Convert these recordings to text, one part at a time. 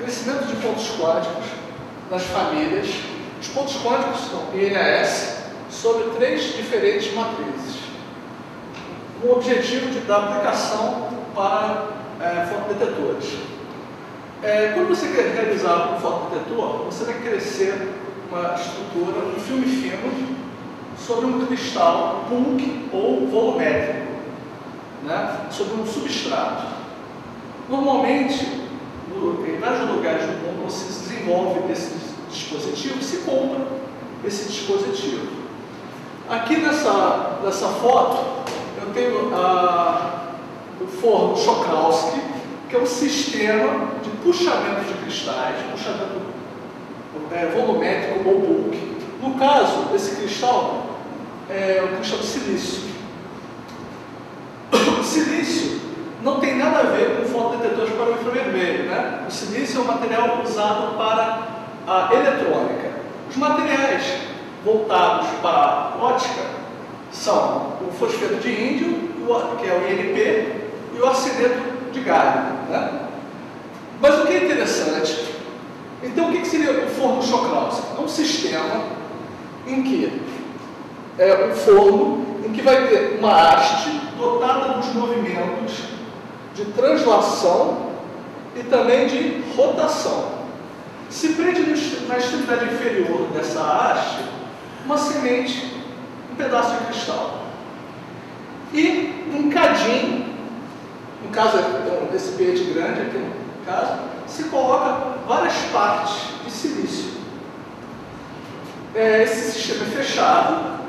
crescimento de pontos quânticos nas famílias. Os pontos quânticos são INAS sobre 3 diferentes matrizes, com o objetivo de dar aplicação para fotodetetores. Quando você quer realizar um fotodetetor, você vai crescer uma estrutura, um filme fino, sobre um cristal bulk ou volumétrico, né? Sobre um substrato. Normalmente, em vários lugares do mundo, você desenvolve esse dispositivo e se compra esse dispositivo. Aqui nessa foto, eu tenho o forno Czochralski, que é um sistema de puxamento de cristais, puxamento volumétrico ou bulk. No caso, esse cristal é o cristal de silício. O silício não tem nada a ver com fotodetectores para o infravermelho, né? O silício é um material usado para a eletrônica. Os materiais voltados para a ótica são o fosfeto de índio, que é o INP, e o arseneto de galho, né? Mas o que é interessante, então o que seria o forno Czochralski? É um sistema em que um forno em que vai ter uma haste dotada dos movimentos de translação e também de rotação. Se prende na extremidade inferior dessa haste uma semente, um pedaço de cristal. E um cadinho, no caso é um recipiente grande, aqui no caso, se coloca várias partes de silício. Esse sistema é fechado,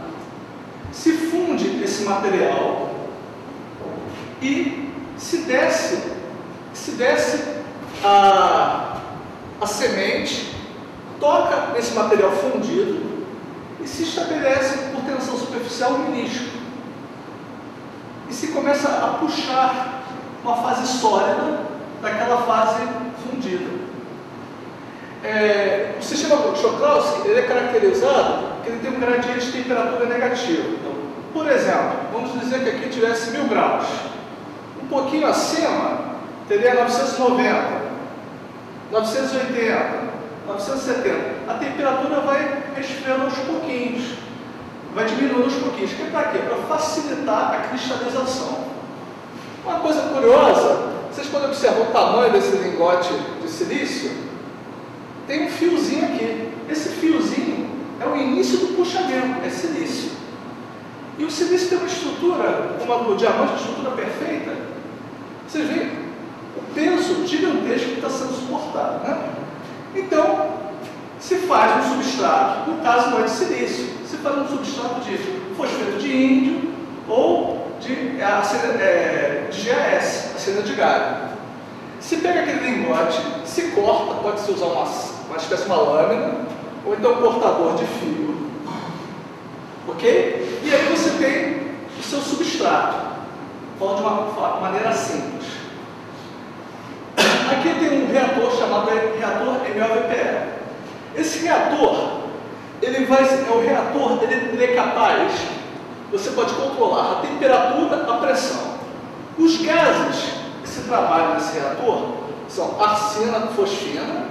se funde esse material e se desce a semente, toca nesse material fundido e se estabelece por tensão superficial um menisco. E se começa a puxar uma fase sólida daquela fase fundida. O sistema Czochralski ele é caracterizado porque ele tem um gradiente de temperatura negativo. Então, por exemplo, vamos dizer que aqui tivesse 1000 graus. Um pouquinho acima teria 990, 980, 970. A temperatura vai resfriando aos pouquinhos, vai diminuindo aos pouquinhos. Que é para quê? Para facilitar a cristalização. Uma coisa curiosa, vocês podem observar o tamanho desse lingote de silício. Tem um fiozinho aqui. Esse fiozinho é o início do puxamento, é silício. E o silício tem uma estrutura, como o diamante, uma estrutura perfeita. Vocês veem o peso gigantesco que está sendo suportado, né? Então, se faz um substrato, no caso não é de silício, se faz um substrato de fosfeto de índio ou de GAS, arseneto de galho. Se pega aquele lingote, se corta, pode-se usar uma espécie de uma lâmina, ou então um cortador de fio. Ok? E aí você tem o seu substrato, falando de uma maneira simples. Aqui tem um reator chamado reator MOVPE. Esse reator, ele é capaz, você pode controlar a temperatura, a pressão. Os gases que se trabalham nesse reator são arsena, fosfina,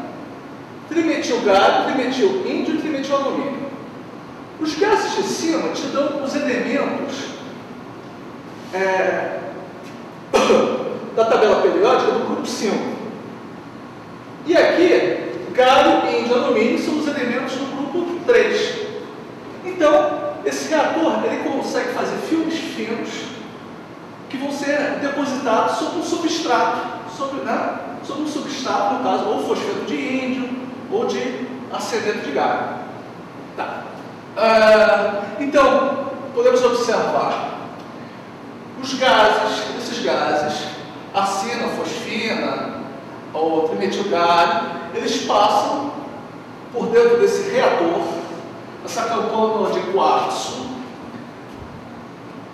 trimetilgalho, trimetil índio e trimetil alumínio. Os gases de cima te dão os elementos da tabela periódica do grupo 5. E aqui, galho, índio e alumínio são os elementos do grupo 3. Então, esse reator ele consegue fazer filmes finos que vão ser depositados sobre um substrato, sobre um substrato, no caso, ou fosfeto de índio ou de arseneto de galho. Tá. Então, podemos observar os gases, esses gases, arsena, fosfina ou trimetilgalho, eles passam por dentro desse reator, essa campana de quartzo.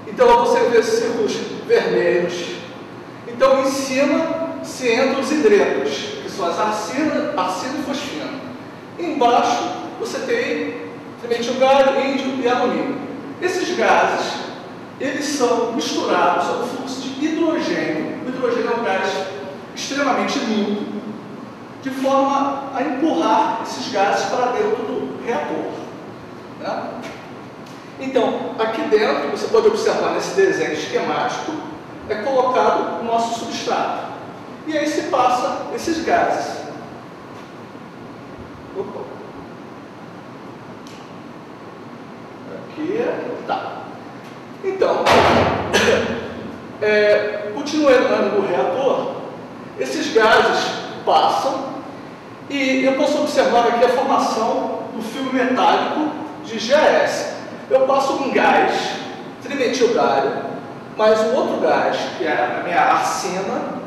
Então você vê esses círculos vermelhos. Então em cima se entram os hidretos, que são as arsena e fosfina. Embaixo você tem trimetilgalho, índio e alumínio. Esses gases, eles são misturados sob o fluxo de hidrogênio. O hidrogênio é um gás extremamente limpo, de forma a empurrar esses gases para dentro do reator. Né? Então, aqui dentro, você pode observar nesse desenho esquemático, é colocado o nosso substrato. E aí se passa esses gases. Opa. Aqui, tá. Então, continuando no reator, esses gases passam e eu posso observar aqui a formação do filme metálico de GAS. Eu passo um gás trimetildário, mais um outro gás, que é a minha arsina.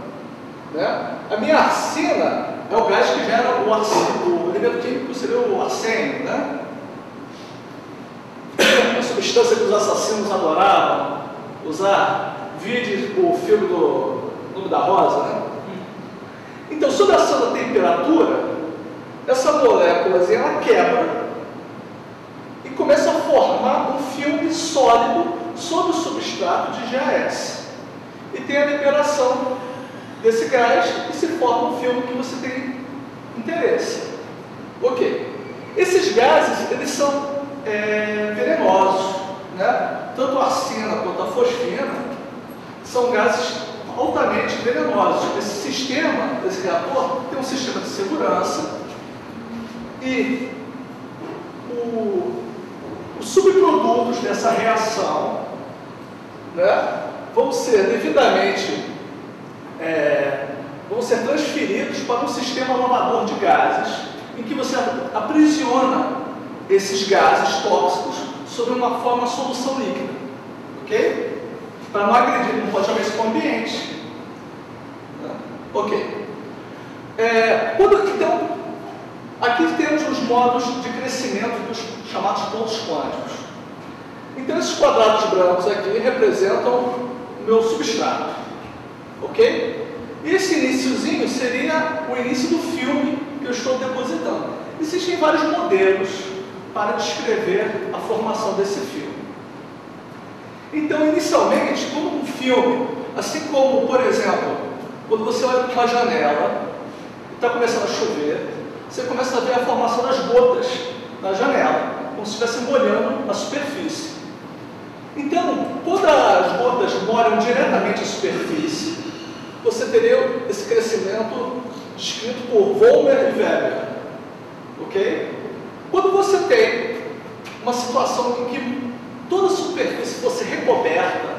Né? A minha arsina é o gás que gera o elemento químico, seria o arsênio, né? Uma substância que os assassinos adoravam usar. Vide o filme do Nome da Rosa, né? Então, sob a ação da temperatura, essa molécula ela quebra e começa a formar um filme sólido sobre o substrato de GAS. E tem a liberação desse gás e se forma um filme que você tem interesse. Ok. Esses gases, eles são venenosos, né? Tanto a arsina quanto a fosfina são gases altamente venenosos. Esse sistema, desse reator, tem um sistema de segurança e os subprodutos dessa reação, né, vão ser devidamente vão ser transferidos para um sistema lavador de gases, em que você aprisiona esses gases tóxicos sob uma forma de solução líquida, ok? Para não agredir, não pode chamar isso para o ambiente. Ok. Então, aqui temos os modos de crescimento dos chamados pontos quânticos. Então, esses quadrados brancos aqui representam o meu substrato. Ok? E esse iniciozinho seria o início do filme que eu estou depositando. Existem vários modelos para descrever a formação desse filme. Então, inicialmente, como um filme, assim como, por exemplo, quando você olha para uma janela e está começando a chover, você começa a ver a formação das gotas na janela, como se estivesse molhando a superfície. Então, quando as gotas molham diretamente a superfície, você teria esse crescimento descrito por Vollmer e Weber. Ok? Quando você tem uma situação em que toda a superfície fosse recoberta,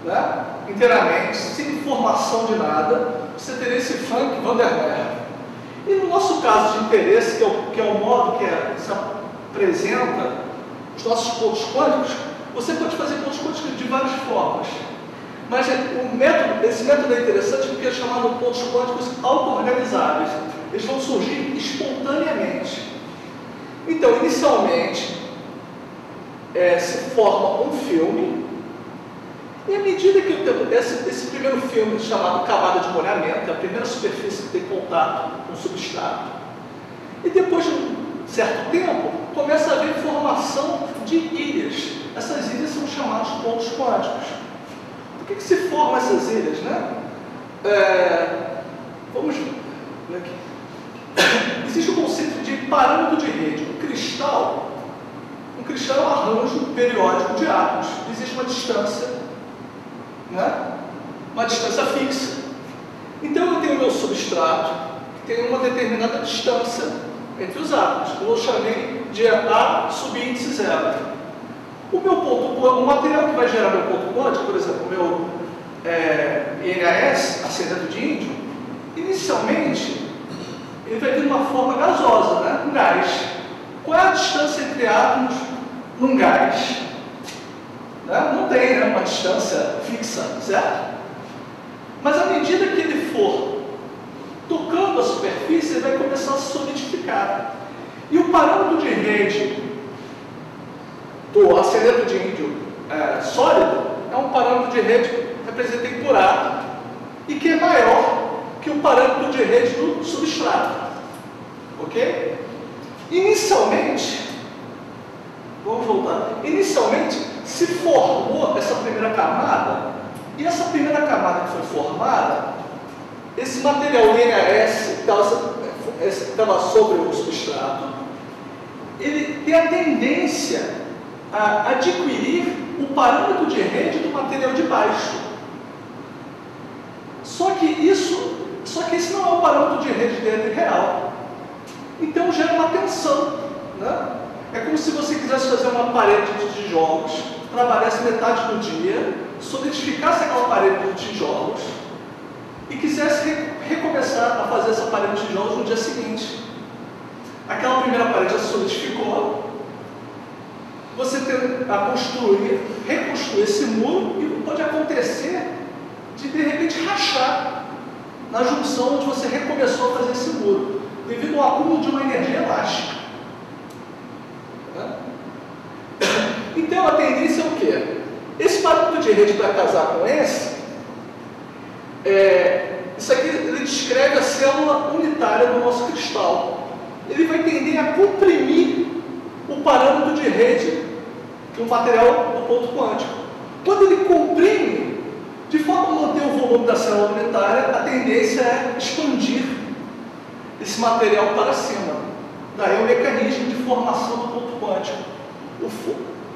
né, inteiramente, sem formação de nada, você teria esse Frank van der Merwe. E no nosso caso de interesse, que é o modo que se apresenta os nossos pontos quânticos, você pode fazer pontos quânticos de várias formas. Mas esse método é interessante porque é chamado pontos quânticos auto-organizáveis. Eles vão surgir espontaneamente. Então, inicialmente, se forma um filme, e à medida que esse primeiro filme, chamado camada de molhamento, é a primeira superfície que tem contato com o substrato, e depois de um certo tempo, começa a haver formação de ilhas. Essas ilhas são chamadas pontos quânticos. Por que se formam essas ilhas, né? Vamos ver aqui. Existe o conceito de parâmetro de rede. Um cristal é um arranjo periódico de átomos. Existe uma distância, né? Uma distância fixa. Então eu tenho o meu substrato, que tem uma determinada distância entre os átomos. Eu chamei de A subíndice zero. O material que vai gerar meu ponto quântico, por exemplo, o meu INAS, arsênio de índio, inicialmente ele vai ter uma forma gasosa, né? Um gás. Qual é a distância entre átomos num gás? Né? Não tem, né, uma distância fixa, certo? Mas à medida que ele for tocando a superfície, ele vai começar a se solidificar. E o parâmetro de rede do arsênio de índio sólido é um parâmetro de rede representado por átomo e que é maior que o parâmetro de rede do substrato. Ok? Inicialmente, vamos voltar. Inicialmente se formou essa primeira camada, e essa primeira camada que foi formada, esse material NAS estava sobre o substrato, ele tem a tendência a adquirir o parâmetro de rede do material de baixo. Só que esse não é o parâmetro de rede dele real. Então gera uma tensão, né? É como se você quisesse fazer uma parede de tijolos, trabalhasse metade do dia, solidificasse aquela parede de tijolos e quisesse recomeçar a fazer essa parede de tijolos no dia seguinte. Aquela primeira parede já solidificou, você tem a reconstruir esse muro e pode acontecer de repente rachar na junção onde você recomeçou a fazer esse muro, devido ao acúmulo de uma energia elástica. Então a tendência é o quê? Esse parâmetro de rede para casar com esse, isso aqui ele descreve a célula unitária do nosso cristal. Ele vai tender a comprimir o parâmetro de rede do material do ponto quântico. Quando ele comprime, de forma a manter o volume da célula unitária, a tendência é expandir esse material para cima. Daí o mecanismo de formação do ponto quântico.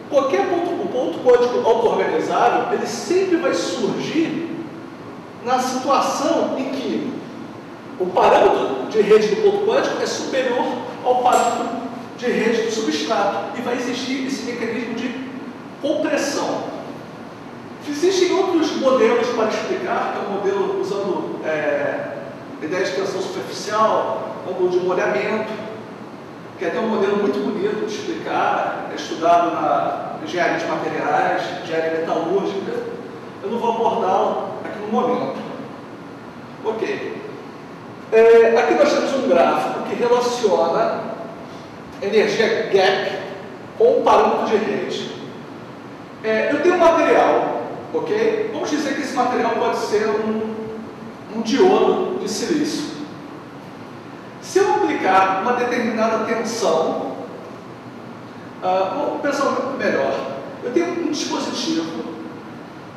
Qualquer ponto quântico auto-organizável, ele sempre vai surgir na situação em que o parâmetro de rede do ponto quântico é superior ao parâmetro de rede do substrato, e vai existir esse mecanismo de compressão. Existem outros modelos para explicar, que é um modelo usando ideia de tensão superficial, ângulo de molhamento, que é até um modelo muito bonito de explicar, é estudado na engenharia de materiais, engenharia metalúrgica. Eu não vou abordá-lo aqui no momento. Ok. Aqui nós temos um gráfico que relaciona energia gap com o parâmetro de rede. Eu tenho um material, ok? Vamos dizer que esse material pode ser um diodo de silício. Se eu aplicar uma determinada tensão, vamos pensar melhor. Eu tenho um dispositivo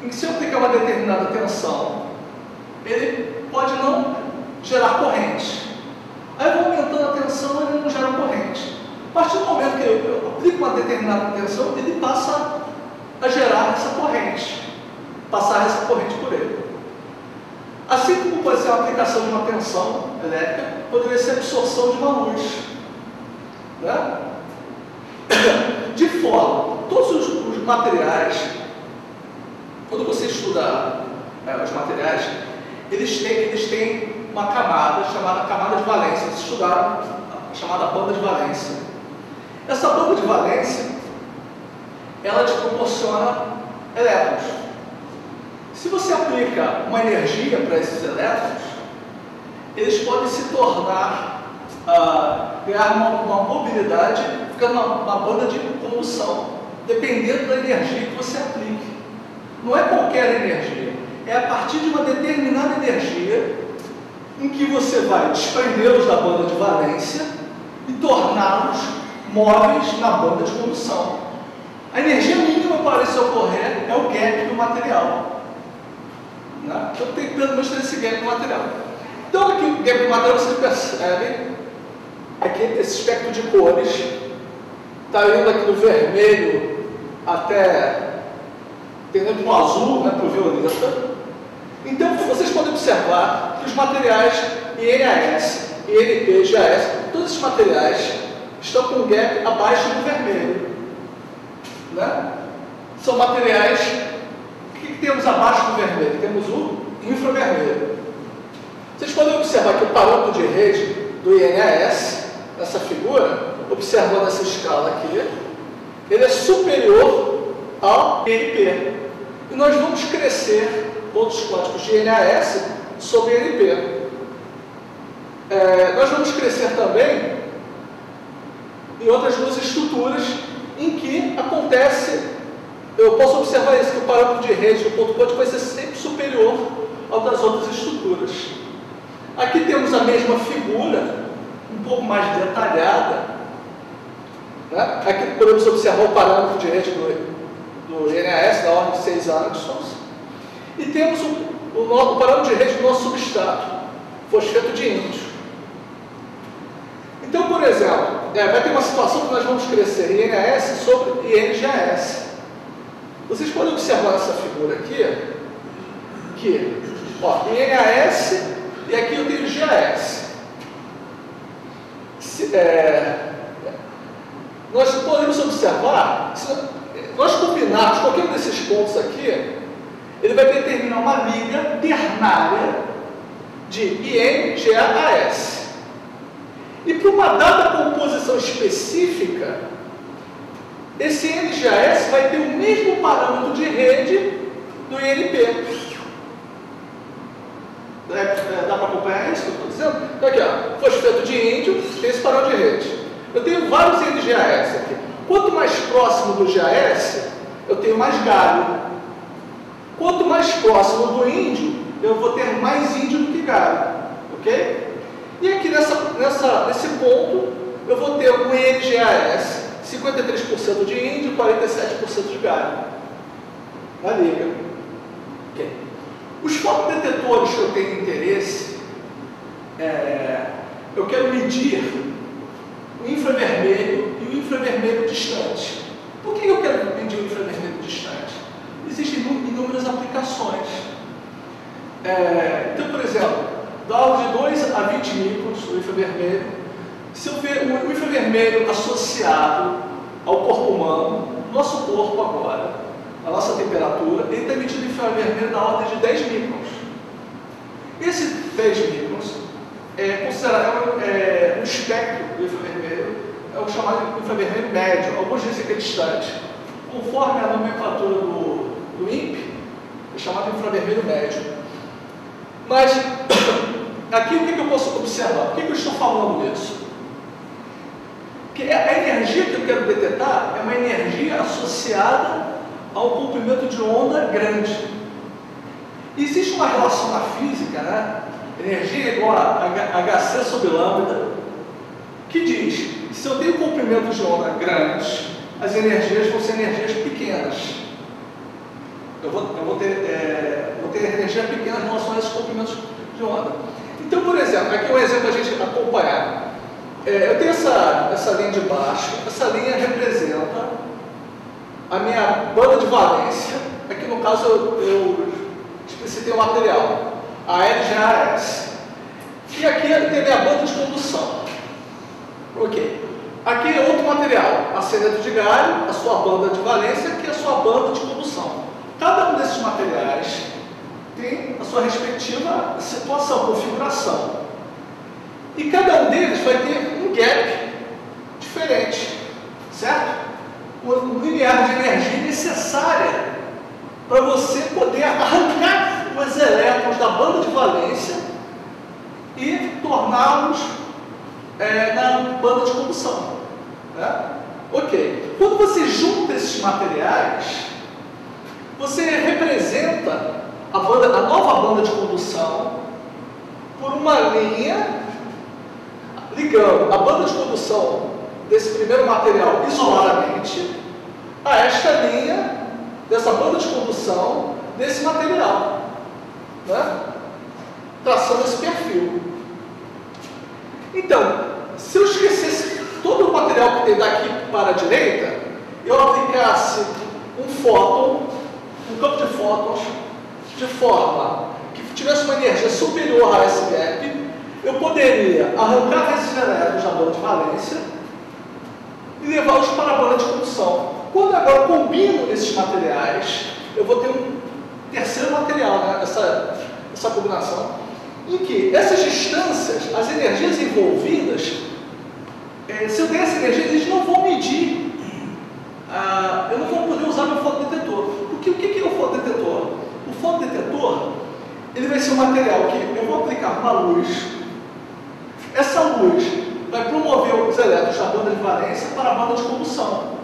em que, se eu aplicar uma determinada tensão, ele pode não gerar corrente. Aí eu vou aumentando a tensão e ele não gera corrente. A partir do momento que eu aplico uma determinada tensão, ele passa a gerar essa corrente, passar essa corrente por ele. Assim como pode ser a aplicação de uma tensão elétrica, poderia ser a absorção de uma luz. Né? De forma, todos os materiais, quando você estuda os materiais, eles têm uma camada chamada camada de valência. Eles estudaram a chamada banda de valência. Essa banda de valência, ela te proporciona elétrons. Se você aplica uma energia para esses elétrons, eles podem se tornar, criar uma mobilidade, ficando uma banda de condução, dependendo da energia que você aplique. Não é qualquer energia, é a partir de uma determinada energia em que você vai desprendê-los da banda de valência e torná-los móveis na banda de condução. A energia mínima para isso ocorrer é o gap do material. Né? Então tem que pelo menos ter esse gap do material. Então aqui o gap do material, vocês percebem, aqui esse espectro de cores, está indo aqui do vermelho até tendendo para o azul, né, para o violeta. Então vocês podem observar que os materiais INAS, INP, GAS, todos esses materiais estão com um gap abaixo do vermelho. Né? São materiais. O que temos abaixo do vermelho? Temos o infravermelho. Vocês podem observar que o parâmetro de rede do INAS, nessa figura, observando essa escala aqui, ele é superior ao INP. E nós vamos crescer pontos quânticos de INAS sobre INP. Nós vamos crescer também em outras duas estruturas em que acontece, eu posso observar isso, que o parâmetro de rede do ponto quântico vai ser sempre superior ao das outras estruturas. Aqui temos a mesma figura, um pouco mais detalhada. Né? Aqui podemos observar o parâmetro de rede do INAS, da ordem de 6 angstroms. E temos o parâmetro de rede do nosso substrato. fosfeto de índio. Então, por exemplo, vai ter uma situação que nós vamos crescer INAS sobre INGAS. Vocês podem observar essa figura aqui, que, ó, INAS e aqui eu tenho GAS. Nós podemos observar, se nós combinarmos qualquer um desses pontos aqui, ele vai determinar uma liga ternária de INGAS. E para uma dada composição específica, esse NGAS vai ter o mesmo parâmetro de rede do INP. Dá para acompanhar isso que eu estou dizendo? Então aqui, ó, fosfeto de índio tem esse parâmetro de rede. Eu tenho vários NGAS aqui. Quanto mais próximo do GAS, eu tenho mais galho. Quanto mais próximo do índio, eu vou ter mais índio do que galho. Ok? E aqui nesse ponto, eu vou ter um INGAS, 53% de índio, 47% de galho. Na liga. Okay. Os fotodetetores que eu tenho interesse, eu quero medir o infravermelho e o infravermelho distante. Por que eu quero medir o infravermelho distante? Existem inúmeras aplicações. Então, por exemplo, da aula de 2 a 20 microns, o infravermelho, se eu ver o infravermelho associado ao corpo humano, nosso corpo agora, a nossa temperatura, ele está emitindo infravermelho na ordem de 10 microns. Esse 10 microns é considerado um espectro do infravermelho, é o chamado infravermelho médio, alguns dizem que é distante. Conforme a nomenclatura do INPE, é chamado infravermelho médio. Mas, aqui o que eu posso observar? Por que eu estou falando disso? Porque a energia que eu quero detectar é uma energia associada a um comprimento de onda grande. Existe uma relação na física, né? Energia igual a HC sobre lambda, que diz que se eu tenho comprimento de onda grandes, as energias vão ser energias pequenas. Eu vou ter energia pequena em relação a esses comprimentos de onda. Então, por exemplo, aqui um exemplo para a gente acompanhar. Eu tenho essa linha de baixo, essa linha representa a minha banda de valência. Aqui no caso eu explicitei o material, a LGAS. E aqui tem a minha banda de condução. Ok. Aqui é outro material, arsênio de galho, a sua banda de valência, que é a sua banda de condução. Cada um desses materiais tem a sua respectiva situação, configuração. E cada um deles vai ter um gap diferente, certo? Um linear de energia necessária para você poder arrancar os elétrons da banda de valência e torná-los na banda de condução. Né? Ok. Quando você junta esses materiais, você representa a nova banda de condução por uma linha ligando a banda de condução desse primeiro material isoladamente a esta linha dessa banda de condução desse material, né? Traçando esse perfil. Então, se eu esquecesse todo o material que tem daqui para a direita, eu aplicasse um fóton, um campo de fótons, de forma que tivesse uma energia superior a esse gap, eu poderia arrancar esses elétrons da banda de valência e levá-los para a banda de condução. Quando agora combino esses materiais, eu vou ter um terceiro material, né? essa combinação, em que essas distâncias, as energias envolvidas, se eu der essa energia, eles não vão medir, eu não vou poder usar meu fotodetetor. Porque o que é o fotodetetor? O fotodetetor, ele vai ser um material que eu vou aplicar uma luz. Essa luz vai promover os elétrons da banda de valência para a banda de condução.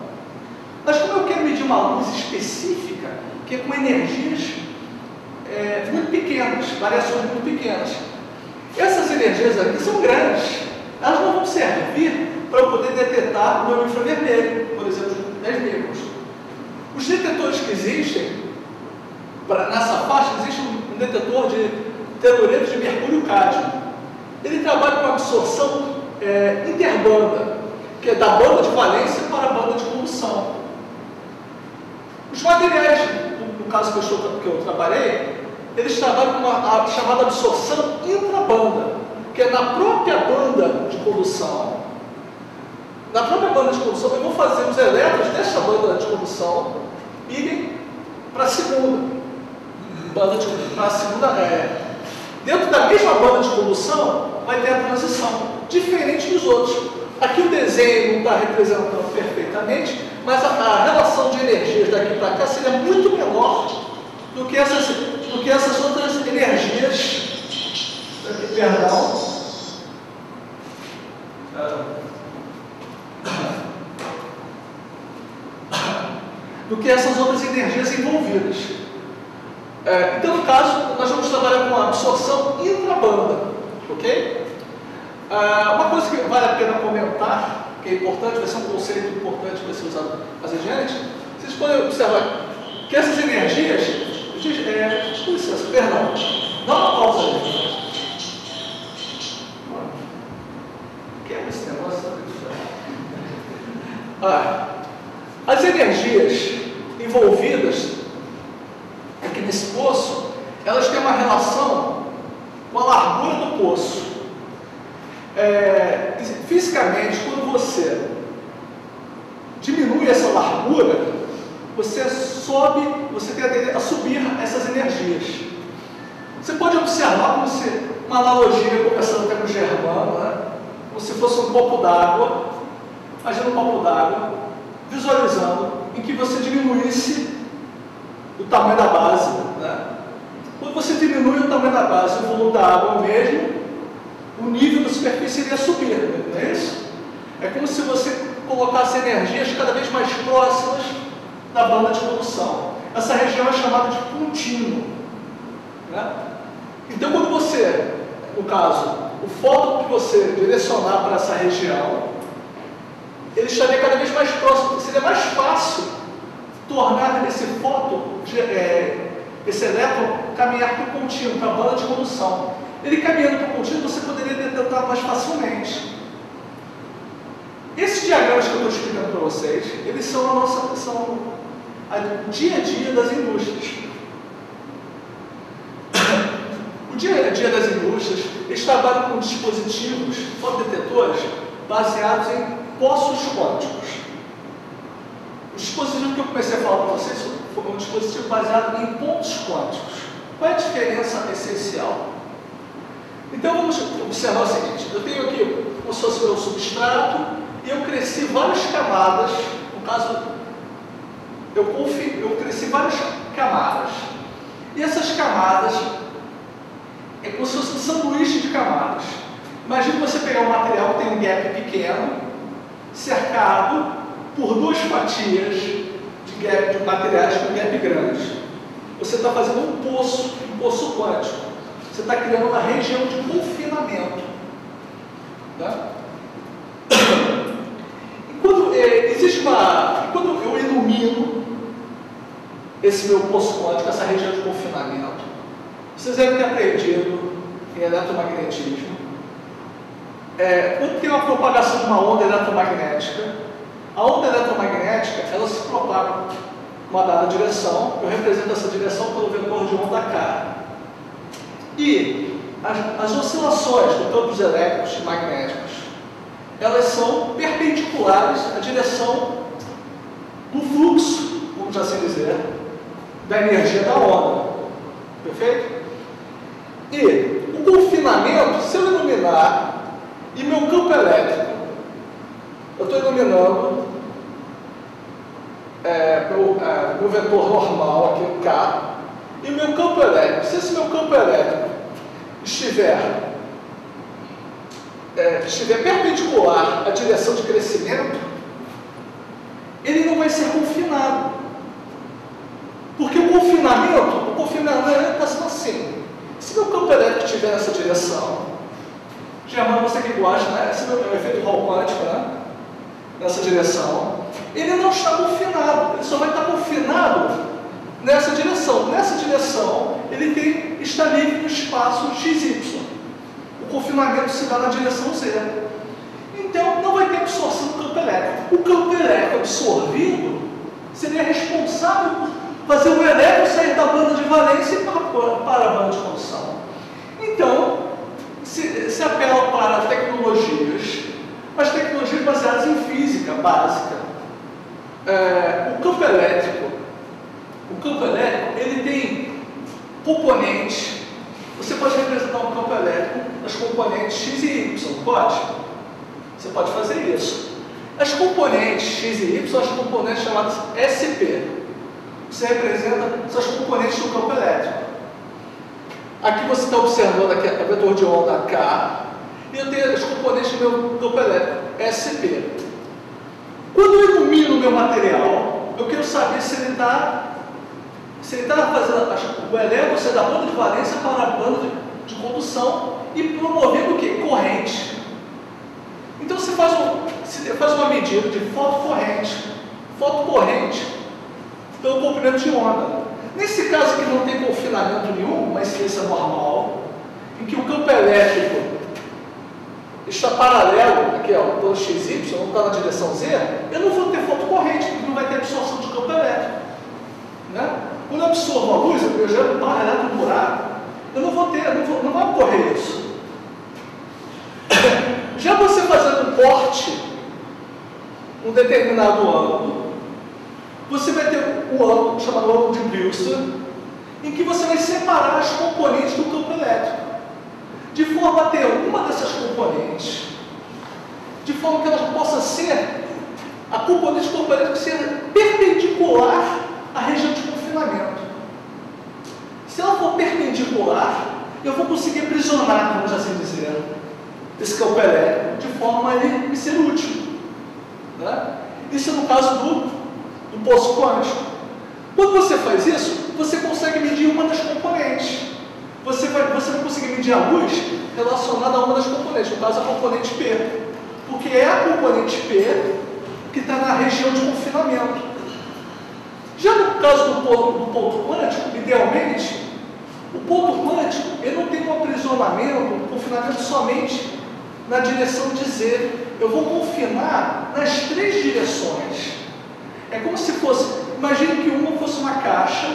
Mas como eu quero medir uma luz específica, que é com energias muito pequenas, variações muito pequenas, essas energias aqui são grandes. Elas não vão servir para eu poder detectar o meu infravermelho, por exemplo, 10 microns. Os detetores que existem, nessa faixa, existe um detetor de telureto de mercúrio-cádmio. absorção interbanda, que é da banda de valência para a banda de condução. Os materiais, no caso que eu trabalhei, eles trabalham com uma chamada absorção intrabanda, que é na própria banda de condução. Na própria banda de condução, eu vou fazer os elétrons dessa banda de condução irem para a segunda banda de condução. Dentro da mesma banda de condução, vai ter a transição, diferente dos outros. Aqui o desenho não está representando perfeitamente, mas a relação de energias daqui para cá seria muito menor do que essas outras energias. Perdão. Do que essas outras energias envolvidas. Então, no caso, nós vamos trabalhar com a absorção intrabanda, ok? Uma coisa que vale a pena comentar, que é importante, vai ser um conceito importante que vai ser usado mais adiante, vocês podem observar que essas energias, com licença, perdão, dá uma pausa aí. Que é esse negócio? As energias envolvidas aqui nesse poço, elas têm uma relação com a largura do poço. Fisicamente, quando você diminui essa largura, você tem a subir essas energias. Você pode observar como se, uma analogia, começando até com o Germano, né? Como se fosse um copo d'água. Imagina um copo d'água, visualizando em que você diminuísse o tamanho da base. Né? Quando você diminui o tamanho da base, o volume da água mesmo, o nível da superfície iria subir, não é isso? É como se você colocasse energias cada vez mais próximas da banda de condução. Essa região é chamada de contínuo. Né? Então, quando você, no caso, o fóton que você direcionar para essa região, ele estaria cada vez mais próximo. Seria mais fácil tornar esse fóton, esse elétron, caminhar para o contínuo, para a banda de condução. Ele caminhando para o contínuo, você poderia detectar mais facilmente. Esses diagramas que eu estou explicando para vocês, eles são o dia a dia das indústrias. O dia a dia das indústrias, eles trabalham com dispositivos fotodetectores baseados em poços quânticos. O dispositivo que eu comecei a falar para vocês foi um dispositivo baseado em pontos quânticos. Qual é a diferença essencial? Então vamos observar o seguinte: eu tenho aqui como se fosse o meu substrato e eu cresci várias camadas. No caso, eu cresci várias camadas. E essas camadas é como se fosse um sanduíche de camadas. Imagine você pegar um material que tem um gap pequeno, cercado por duas fatias de materiais com gap grande. Você está fazendo um poço quântico. Você está criando uma região de confinamento. Tá? E quando eu ilumino esse meu poço quântico, essa região de confinamento, vocês devem ter aprendido em eletromagnetismo. Quando tem uma propagação de uma onda eletromagnética, a onda eletromagnética, ela se propaga uma dada direção. Eu represento essa direção pelo vetor de onda K. E as oscilações do campos elétricos e magnéticos, elas são perpendiculares à direção do fluxo, vamos assim dizer, da energia da onda. Perfeito? E o confinamento, se eu iluminar e meu campo elétrico, eu estou iluminando meu vetor normal, aqui no K, e o meu campo elétrico, se esse meu campo elétrico estiver perpendicular à direção de crescimento, ele não vai ser confinado. Porque o confinamento está sendo assim. Se meu campo elétrico estiver nessa direção, Germano, você que gosta, né? Esse é o efeito Hall quântico, né? Nessa direção, ele não está confinado, ele só vai estar confinado nessa direção. Nessa direção, ele está livre no espaço XY. O confinamento se dá na direção Z. Então, não vai ter absorção do campo elétrico. O campo elétrico absorvido seria responsável por fazer o elétron sair da banda de valência e para a banda de condução. Então, se apela para tecnologias, as tecnologias baseadas em física básica. O campo elétrico, ele tem componentes. Você pode representar um campo elétrico nas componentes x e y, pode? Você pode fazer isso. As componentes x e y são as componentes chamadas SP. Você representa essas componentes do campo elétrico. Aqui você está observando aqui a vetor de onda K, e eu tenho as componentes do meu campo elétrico, SP. Quando eu ilumino o meu material, eu quero saber se ele está fazendo o elétron sair da banda de valência para a banda de condução e promovendo o quê? Corrente. Então você faz uma medida de fotocorrente pelo comprimento de onda. Nesse caso aqui não tem confinamento nenhum, uma incidência normal, em que o campo elétrico está paralelo, aqui ó, pelo XY, não está na direção Z, eu não vou ter fotocorrente, porque não vai ter absorção de campo elétrico. Né? Quando eu absorvo a luz, eu gero um par elétrico buraco, eu não vou ter, não vai ocorrer isso. Já você fazendo um corte, um determinado ângulo, você vai ter um ângulo chamado ângulo de Brewster, em que você vai separar as componentes do campo elétrico, de forma a ter uma dessas componentes, de forma que ela possa ser, a componente do campo elétrico ser perpendicular à região de confinamento. Se ela for perpendicular, eu vou conseguir aprisionar, vamos assim dizer, esse campo elétrico, de forma a ele me ser útil. Né? Isso é no caso do poço quântico. Quando você faz isso, você consegue medir uma das componentes. Você vai conseguir medir a luz relacionada a uma das componentes, no caso a componente P. Porque é a componente P que está na região de confinamento. Já no caso do ponto quântico, idealmente, o ponto quântico ele não tem um aprisionamento, um confinamento somente na direção de Z. Eu vou confinar nas três direções. É como se fosse, imagine que uma fosse uma caixa,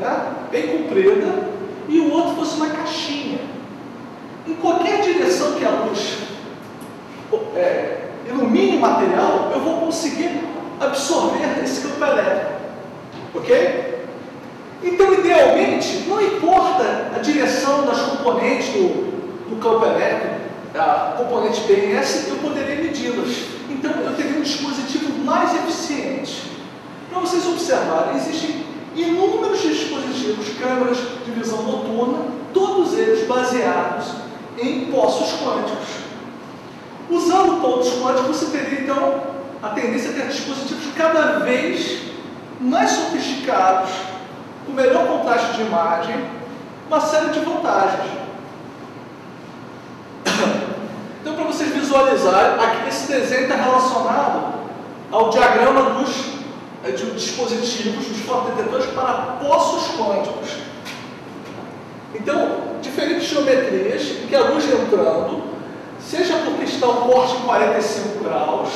né, bem comprida, e o outro fosse uma caixinha. Em qualquer direção que a luz ilumine o material, eu vou conseguir absorver esse campo elétrico. Ok? Então, idealmente, não importa a direção das componentes do campo elétrico, a componente P e S, eu poderia medi-las. Então, eu teria um dispositivo mais eficiente. Para vocês observarem, existem inúmeros dispositivos, câmeras de visão noturna, todos eles baseados em poços quânticos. Usando pontos quânticos, você teria, então, a tendência a ter dispositivos cada vez mais sofisticados, com melhor contraste de imagem, uma série de vantagens. Então, para vocês visualizarem, aqui esse desenho está relacionado ao diagrama dos dispositivos, dos fotodetectores para poços quânticos. Então, diferentes geometrias em que a luz entrando, seja porque está um corte em 45 graus,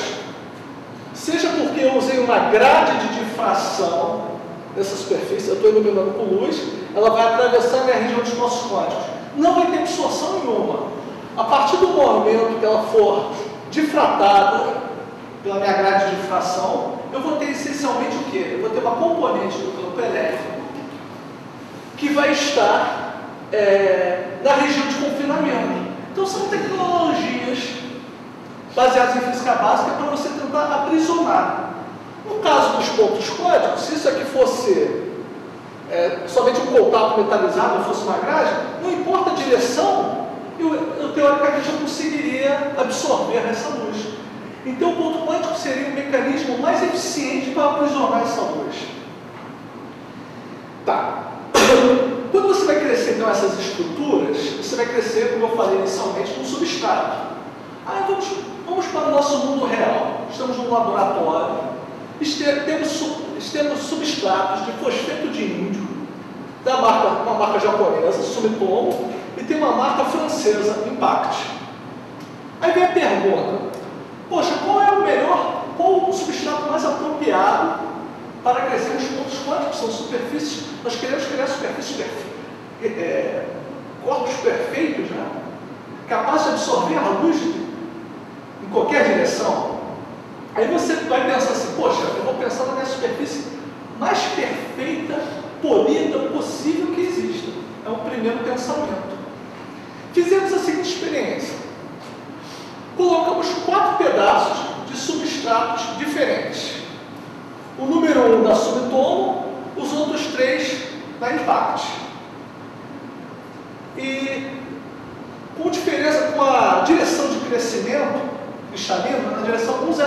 seja porque eu usei uma grade de difração nessa superfície, eu estou iluminando com luz, ela vai atravessar a minha região dos poços quânticos. Não vai ter absorção nenhuma. A partir do momento que ela for difratada pela minha grade de difração, eu vou ter essencialmente o quê? Eu vou ter uma componente do campo elétrico que vai estar na região de confinamento. Então são tecnologias baseadas em física básica para você tentar aprisionar. No caso dos pontos quânticos, se isso aqui fosse somente um contato metalizado ou fosse uma grade, não importa a direção, eu teoricamente eu conseguiria absorver essa luz. Então o ponto quântico seria um mecanismo mais eficiente para aprisionar essa luz. Tá. Quando você vai crescer então essas estruturas, você vai crescer, como eu falei inicialmente, com substrato. Aí vamos para o nosso mundo real. Estamos num laboratório, temos substratos de fosfeto de índio, uma marca japonesa, Sumitomo, e tem uma marca francesa, Impact. Aí vem a pergunta, poxa, qual o substrato mais apropriado para crescer os pontos quânticos? São superfícies, nós queremos criar superfícies corpos perfeitos, né? Capazes de absorver a luz em qualquer direção. Aí você vai pensar assim, poxa, eu vou pensar na minha superfície mais perfeita, polida possível que exista. É o primeiro pensamento. Fizemos a seguinte experiência. Colocamos 4 pedaços de substratos diferentes. O número 1 da Sumitomo, os outros 3 da Impact. E com diferença, com a direção de crescimento cristalino na direção 100.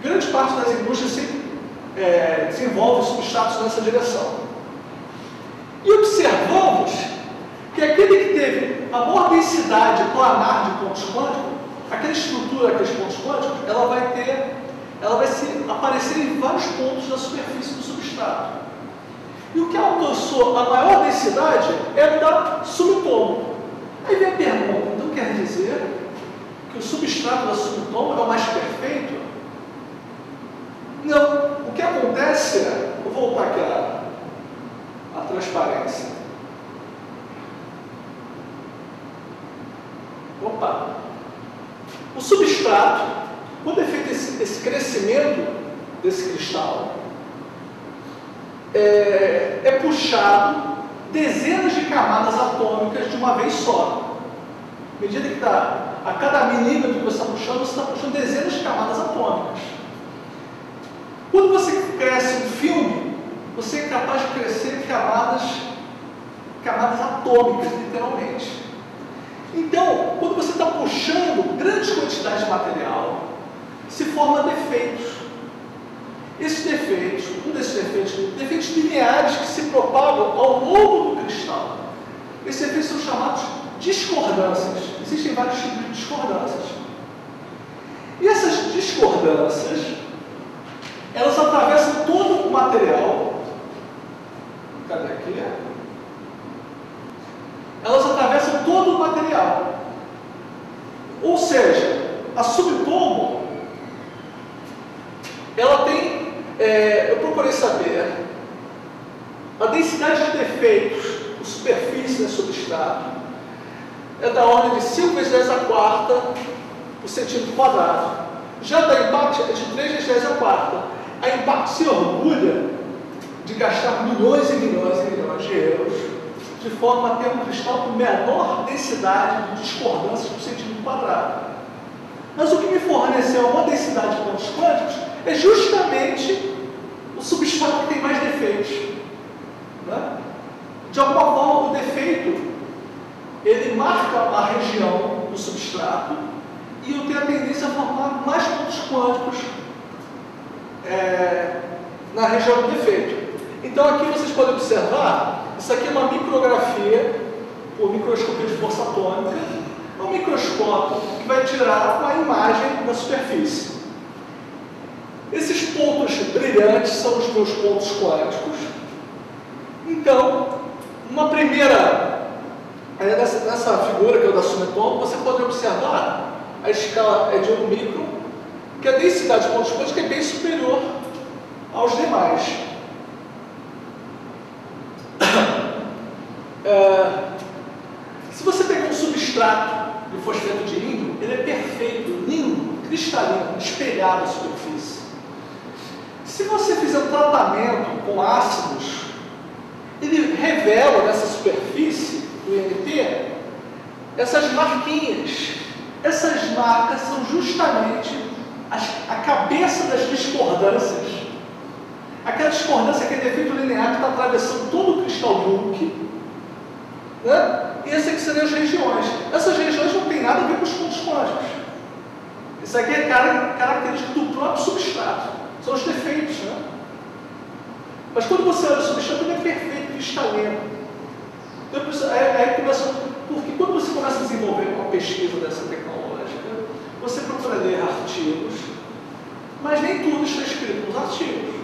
Grande parte das indústrias sempre desenvolve substratos nessa direção. E observamos que aquele que teve a maior densidade planar de pontos quânticos, aquela estrutura daqueles pontos quânticos, ela vai aparecer em vários pontos da superfície do substrato. E o que alcançou a maior densidade é o da Sumitomo. Aí vem a pergunta, então quer dizer que o substrato da Sumitomo é o mais perfeito? Não. O que acontece é, vou voltar aqui a transparência. Opa! O substrato, quando é feito esse crescimento desse cristal, é puxado dezenas de camadas atômicas de uma vez só. À medida que a cada milímetro que você está puxando dezenas de camadas atômicas. Quando você cresce um filme, você é capaz de crescer camadas atômicas, literalmente. Então, quando você está puxando grandes quantidades de material, se formam defeitos. Esses defeitos, defeitos lineares que se propagam ao longo do cristal. Esses defeitos são chamados discordâncias. Existem vários tipos de discordâncias. E essas discordâncias, elas atravessam todo o material. Cadê aqui? Elas atravessam todo o material. Ou seja, a Sumitomo, ela tem, eu procurei saber, a densidade de defeitos por superfície da substrato é da ordem de 5 vezes 10 a quarta por centímetro quadrado. Já da Impact é de 3 vezes 10 a quarta. A Impact se orgulha de gastar milhões e milhões e milhões de euros de forma a ter um cristal com menor densidade de discordâncias por centímetro quadrado. Mas o que me forneceu uma densidade de pontos quânticos é justamente o substrato que tem mais defeitos. Né? De alguma forma, o defeito, ele marca a região do substrato e eu tenho a tendência a formar mais pontos quânticos na região do defeito. Então, aqui vocês podem observar, isso aqui é uma micrografia por microscopia de força atômica. É um microscópio que vai tirar uma imagem da superfície. Esses pontos brilhantes são os meus pontos quânticos. Então, uma primeira, nessa figura que é o da Sumitomo, você pode observar, a escala é de 1 micron, que a densidade de pontos quânticos é bem superior aos demais. Se você pegar um substrato de fosfato de índio, ele é perfeito, lindo, cristalino, espelhado à superfície. Se você fizer um tratamento com ácidos, ele revela nessa superfície do INT essas marquinhas. Essas marcas são justamente a cabeça das discordâncias. Aquela discordância, aquele defeito linear que está atravessando todo o cristal bulk, né? E essas que seriam as regiões. Essas regiões não têm nada a ver com os pontos quânticos. Isso aqui é característica do próprio substrato. São os defeitos, né? Mas quando você olha o substrato, ele é perfeito, cristalino. Então, porque quando você começa a desenvolver uma pesquisa dessa tecnológica, você procura ler artigos, mas nem tudo está escrito nos artigos.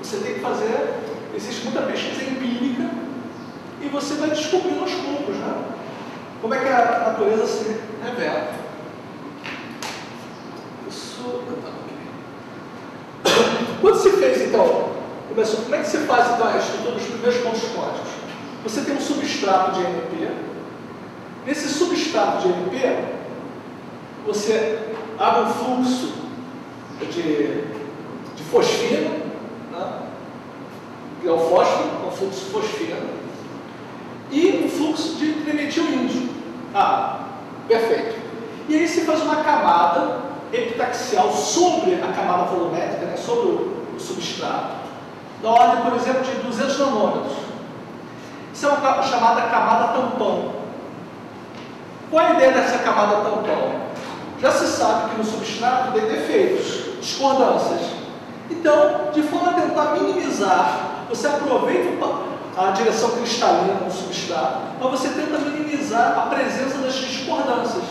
Você tem que fazer, existe muita pesquisa empírica e você vai descobrindo aos poucos, né? Como é que a natureza se revela. Isso. Quando se fez, então, como é que se faz então a estrutura dos primeiros pontos quânticos? Você tem um substrato de NP. Nesse substrato de NP, você abre um fluxo de fosfina, né? Que é o fósforo, é um fluxo de fosfina, e um fluxo de trimetilíndio. Perfeito. E aí se faz uma camada epitaxial sobre a camada volumétrica, né? Sobre o substrato, da ordem, por exemplo, de 200 nanômetros. Isso é uma chamada camada tampão. Qual é a ideia dessa camada tampão? Já se sabe que no substrato tem defeitos, discordâncias. Então, de forma a tentar minimizar, você aproveita a direção cristalina no substrato, mas você tenta minimizar a presença das discordâncias.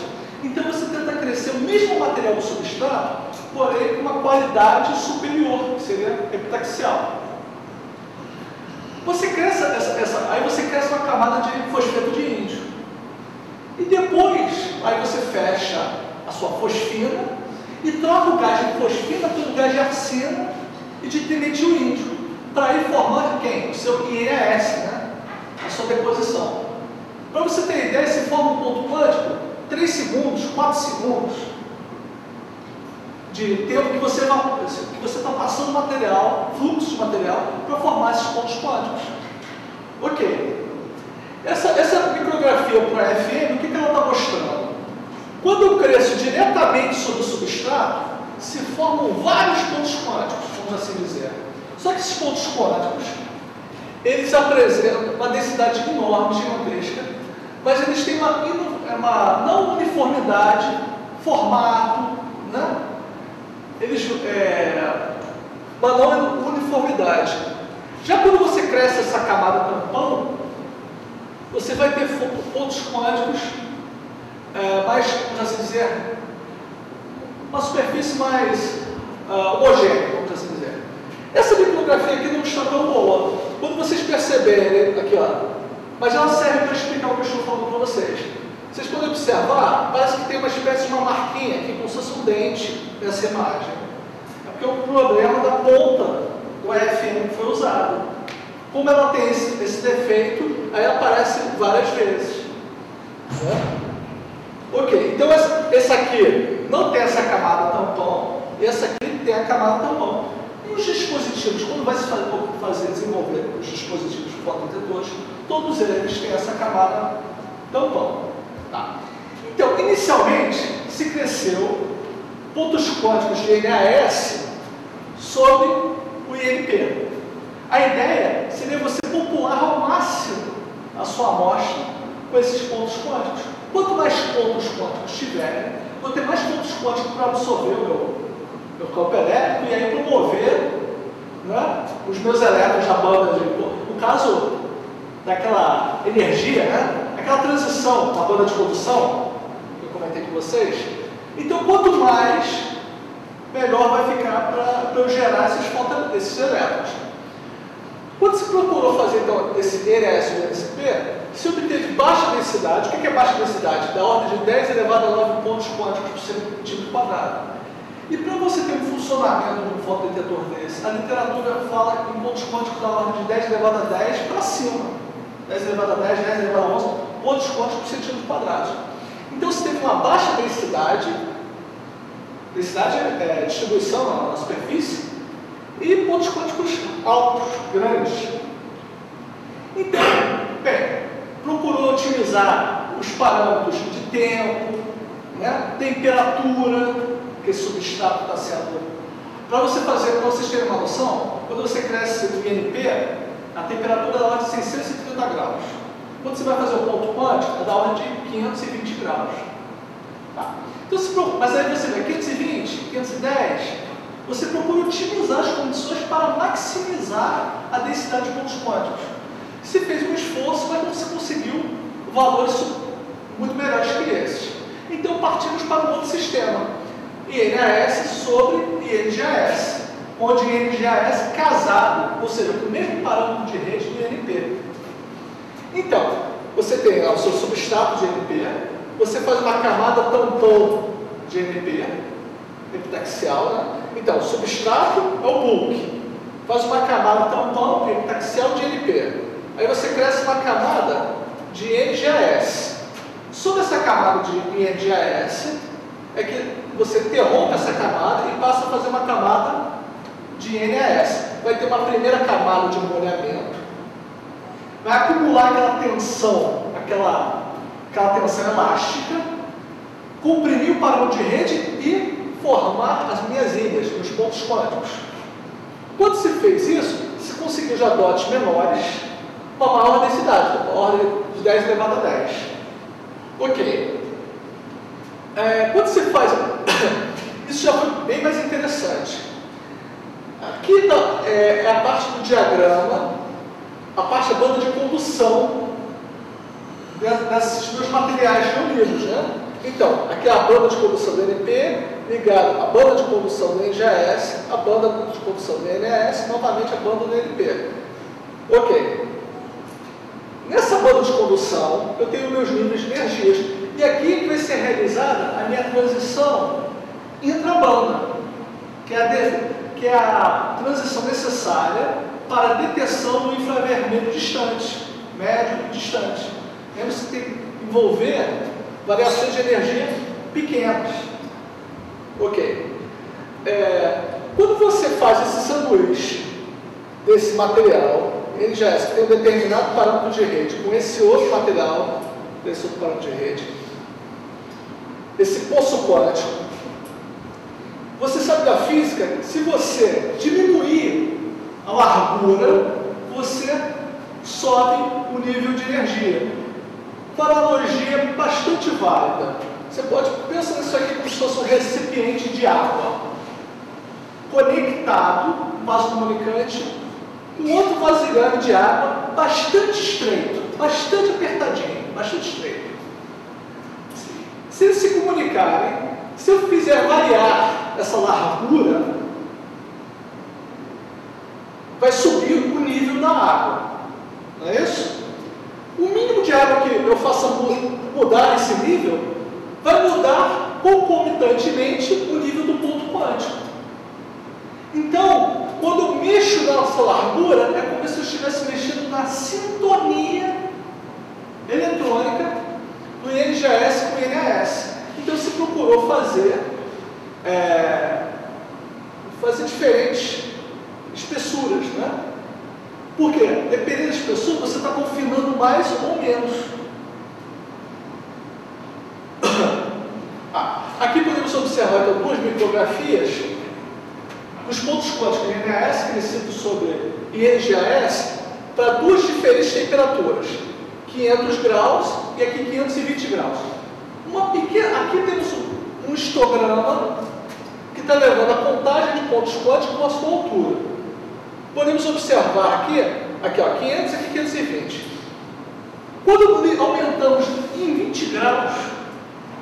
Então, você tenta crescer o mesmo material do substrato, porém com uma qualidade superior, que seria epitaxial. Você cresce aí você cresce uma camada de fosfeto de índio. E depois, aí você fecha a sua fosfina e troca o gás de fosfina pelo gás de arsina e de trimetilíndio, para aí formar quem? O seu INAS, né? A sua deposição. Para você ter ideia, se forma um ponto quântico, 3 segundos, 4 segundos de tempo que você está passando material, fluxo de material, para formar esses pontos quânticos. Ok. Essa micrografia para a FM, o que ela está mostrando? Quando eu cresço diretamente sobre o substrato, se formam vários pontos quânticos, vamos assim dizer. Só que esses pontos quânticos, eles apresentam uma densidade enorme, gigantesca, mas eles têm uma não uniformidade, formato, né? Uma não uniformidade. Já quando você cresce essa camada tampão, você vai ter pontos quânticos mais, vamos assim dizer, uma superfície mais homogênea, vamos assim dizer. Essa bibliografia aqui não está tão boa. Quando vocês perceberem, aqui ó, mas ela serve para explicar o que eu estou falando para vocês. Vocês podem observar, parece que tem uma espécie de uma marquinha aqui, como se fosse um dente nessa imagem. É porque é um problema da ponta do AFM que foi usado. Como ela tem esse defeito, aí aparece várias vezes. Ok, então essa aqui não tem essa camada tampão, e essa aqui tem a camada tampão. E os dispositivos, quando vai se desenvolver os dispositivos fotodetetores, todos eles têm essa camada tampão. Tá. Então, inicialmente, se cresceu pontos quânticos de NAS sobre o INP. A ideia seria você popular ao máximo a sua amostra com esses pontos quânticos. Quanto mais pontos quânticos tiverem, vou ter mais pontos quânticos para absorver o meu campo elétrico e aí promover, né, os meus elétrons na banda no caso daquela energia, né, aquela transição na banda de condução que eu comentei com vocês. Então, quanto mais, melhor vai ficar para eu gerar esses elétrons. Quando se procurou fazer então, esse NAS do NCP, se obteve baixa densidade. O que é baixa densidade? Da ordem de 10 elevado a 9 pontos quânticos por centímetro quadrado. E para você ter um funcionamento de um fotodetetor desse, a literatura fala em pontos quânticos da ordem de 10 elevado a 10 para cima. 10 elevado a 10, 10 elevado a 11 pontos quânticos por centímetro quadrado. Então, se teve uma baixa densidade é distribuição na superfície, e pontos quânticos altos, grandes. Então, bem, procurou otimizar os parâmetros de tempo, né, temperatura, que esse substrato está sendo. Para vocês terem uma noção, quando você cresce o INP, a temperatura é da ordem de 630 graus. Quando você vai fazer o ponto quântico, é da ordem de 520 graus. Tá. Então, mas aí você vê 520, 510. Você procura otimizar as condições para maximizar a densidade de pontos quânticos. Você fez um esforço, mas você conseguiu valores muito melhores que esses. Então, partimos para um outro sistema. INAS sobre INGAS, onde INGAS casado, ou seja, com o mesmo parâmetro de rede do INP. Então, você tem lá o seu substrato de NP, você faz uma camada tampão de NP, epitaxial, né? Então, o substrato é o bulk, faz uma camada tampão epitaxial de NP. Aí você cresce uma camada de NGAS. Sobre essa camada de NGAS, é que você interrompe essa camada e passa a fazer uma camada de NAS. Vai ter uma primeira camada de molhamento, vai acumular aquela tensão tensão elástica, comprimir o padrão de rede e formar as minhas ilhas, os pontos quânticos. Quando se fez isso, se conseguiu já dotes menores, uma maior densidade, uma ordem de 10 elevado a 10. Ok. Quando se faz... isso já foi bem mais interessante. Aqui é a parte do diagrama, a parte da banda de condução desses meus materiais reunidos, né? Então, aqui é a banda de condução do NP, ligado à banda de condução do NGAS, a banda de condução do NAS, novamente a banda do NP. Ok. Nessa banda de condução, eu tenho meus níveis de energias. E aqui vai ser realizada a minha transição intrabanda, que é a transição necessária para a detecção do infravermelho distante, médio e distante. Você tem que envolver variações de energia pequenas. Ok. Quando você faz esse sanduíche desse material, ele já tem um determinado parâmetro de rede com esse outro material, desse outro parâmetro de rede, esse poço quântico. Você sabe da física, se você diminuir a largura, você sobe o nível de energia. Uma analogia bastante válida. Você pode pensar nisso aqui como se fosse um recipiente de água conectado, vaso comunicante, com outro vasilhame de água bastante estreito, bastante apertadinho, bastante estreito. Se eles se comunicarem, se eu fizer variar essa largura, vai subir o nível da água. Não é isso? O mínimo de água que eu faça mudar esse nível, vai mudar concomitantemente o nível do ponto quântico. Então, quando eu mexo nessa largura, é como se eu estivesse mexendo na sintonia eletrônica do NGAS com o NAS. Então, se procurou fazer diferentes espessuras, né? Por quê? Dependendo da espessura, você está confinando mais ou menos. Aqui podemos observar então, duas micrografias dos pontos quânticos de NAS crescidos sobre NGAS para duas diferentes temperaturas, 500 graus e aqui 520 graus. Aqui temos um histograma que está levando a contagem de pontos quânticos com a sua altura. Podemos observar aqui ó, 500 e aqui 520. Quando aumentamos em 20 graus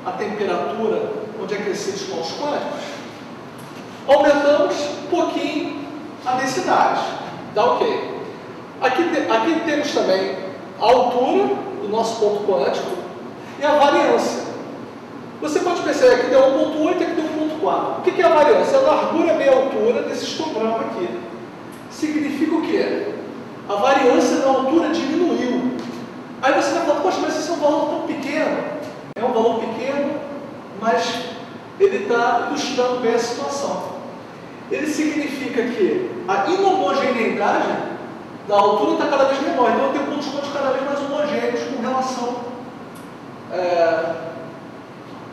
a temperatura onde é crescido os pontos quânticos, aumentamos um pouquinho a densidade. Dá ok. Aqui temos também a altura do nosso ponto quântico e a variância. Você pode perceber que aqui deu 1.8 e aqui deu 1.4. O que é a variância? É a largura meia altura desse histograma aqui. Significa o quê? A variância da altura diminuiu. Aí você vai falar, poxa, mas esse é um valor tão pequeno. É um valor pequeno, mas ele está ilustrando bem a situação. Ele significa que a inhomogeneidade da altura está cada vez menor. Então eu tenho pontos quânticos cada vez mais homogêneos com relação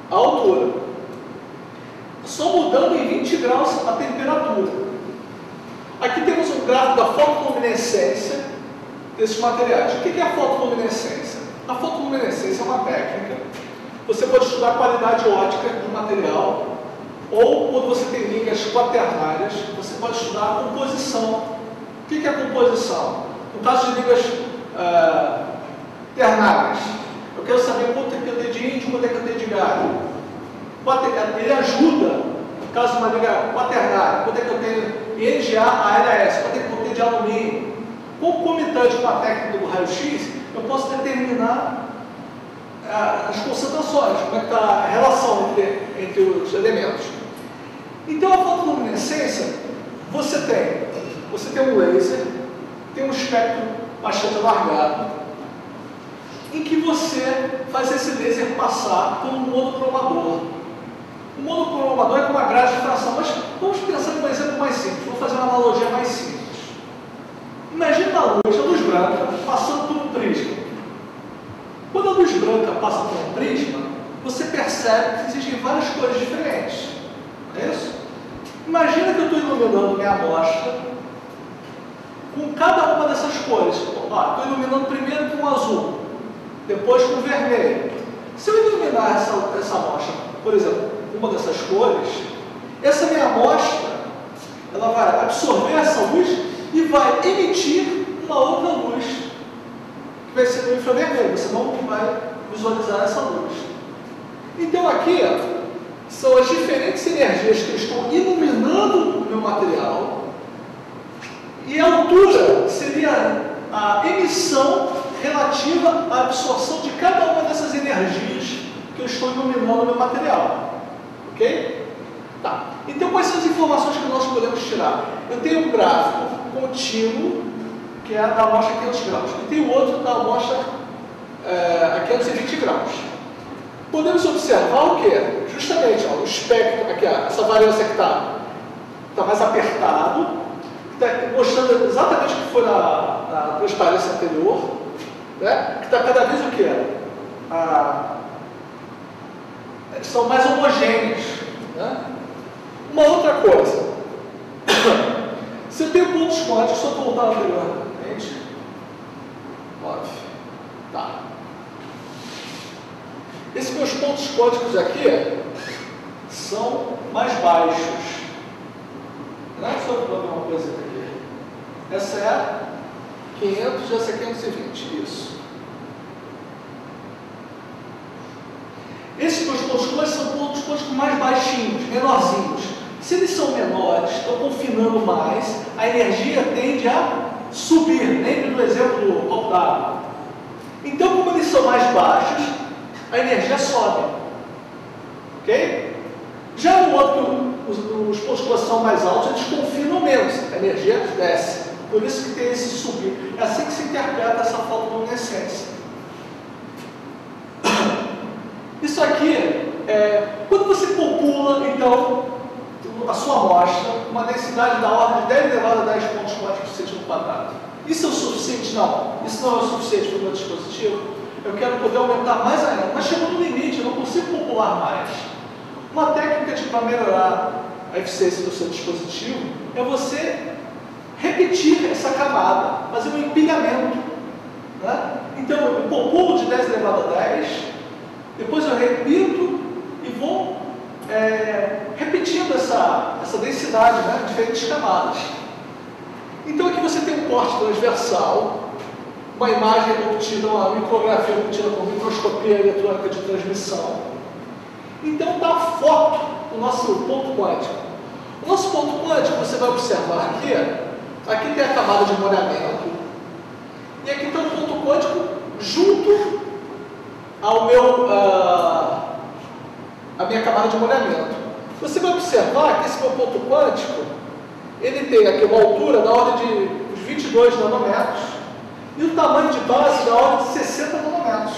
à altura. Só mudando em 20 graus a temperatura. Aqui temos um gráfico da fotoluminescência desses materiais. O que é a fotoluminescência? A fotoluminescência é uma técnica. Você pode estudar a qualidade óptica do material, ou quando você tem ligas quaternárias, você pode estudar a composição. O que é a composição? No caso de ligas ternárias, eu quero saber quanto é que eu tenho de índio, quanto é que eu tenho de galho. Ele ajuda, no caso de uma liga quaternária, quanto é que eu tenho NGA a LAS, quanto é que eu tenho de alumínio. Concomitante com a técnica do raio-x, eu posso determinar as concentrações, como é que está a relação entre os elementos. Então, a fotoluminescência, você tem um laser, tem um espectro bastante alargado, em que você faz esse laser passar por um monocromador. O monocromador é com uma grade de difração, mas vamos pensar em um exemplo mais simples. Vou fazer uma analogia mais simples. Imagina a luz branca passando por um prisma. Quando a luz branca passa por um prisma, você percebe que existem várias cores diferentes. Não é isso? Imagina que eu estou iluminando minha amostra com cada uma dessas cores. Estou iluminando primeiro com o azul, depois com o vermelho. Se eu iluminar essa amostra, por exemplo, uma dessas cores, essa minha amostra, ela vai absorver essa luz e vai emitir uma outra luz, que vai ser no infravermelho, você não vai visualizar essa luz. Então aqui são as diferentes energias que eu estou iluminando o meu material, e a altura seria a emissão relativa à absorção de cada uma dessas energias que eu estou iluminando o meu material. Ok? Tá. Então, quais são as informações que nós podemos tirar? Eu tenho um gráfico contínuo, que é da amostra a 500 graus, e tenho outro da amostra a 520 graus. Podemos observar o que? Justamente o espectro, aqui, essa variância que está mais apertado, que está mostrando exatamente o que foi na transparência anterior, né? Que está cada vez o que? São mais homogêneos. Né? Uma outra coisa, se eu tenho pontos quânticos, se eu voltar anteriormente, tá. Esses meus pontos quânticos aqui são mais baixos. Não é só para ver uma coisa aqui. Essa é 500 e essa é 520, isso. Esses meus pontos quânticos são pontos quânticos mais baixinhos, menorzinhos. Se eles são menores, estão confinando mais, a energia tende a subir. Lembre do exemplo do copo d'água. Então, como eles são mais baixos, a energia sobe. Ok? Já no outro, os pontos são mais altos, eles confinam menos, a energia desce. Por isso que tem esse subir. É assim que se interpreta essa fotoluminescência. Isso aqui quando você popula, então, a sua amostra, uma densidade da ordem de 10 elevado a 10 pontos quânticos por centímetro quadrado. Isso é o suficiente? Não. Isso não é o suficiente para o meu dispositivo. Eu quero poder aumentar mais ainda. Mas chegou no limite, eu não consigo popular mais. Uma técnica para melhorar a eficiência do seu dispositivo é você repetir essa camada, fazer um empilhamento. Né? Então, eu populo de 10 elevado a 10, depois eu repito e vou repetindo essa densidade, né, em diferentes camadas. Então aqui você tem um corte transversal, uma imagem obtida, uma micrografia obtida com microscopia eletrônica de transmissão. Então está a foto do nosso ponto quântico. O nosso ponto quântico, você vai observar aqui tem a camada de molhamento, e aqui está o ponto quântico junto ao a minha camada de molhamento. Você vai observar que esse meu ponto quântico, ele tem aqui uma altura da ordem de 22 nanômetros e o tamanho de base da ordem de 60 nanômetros.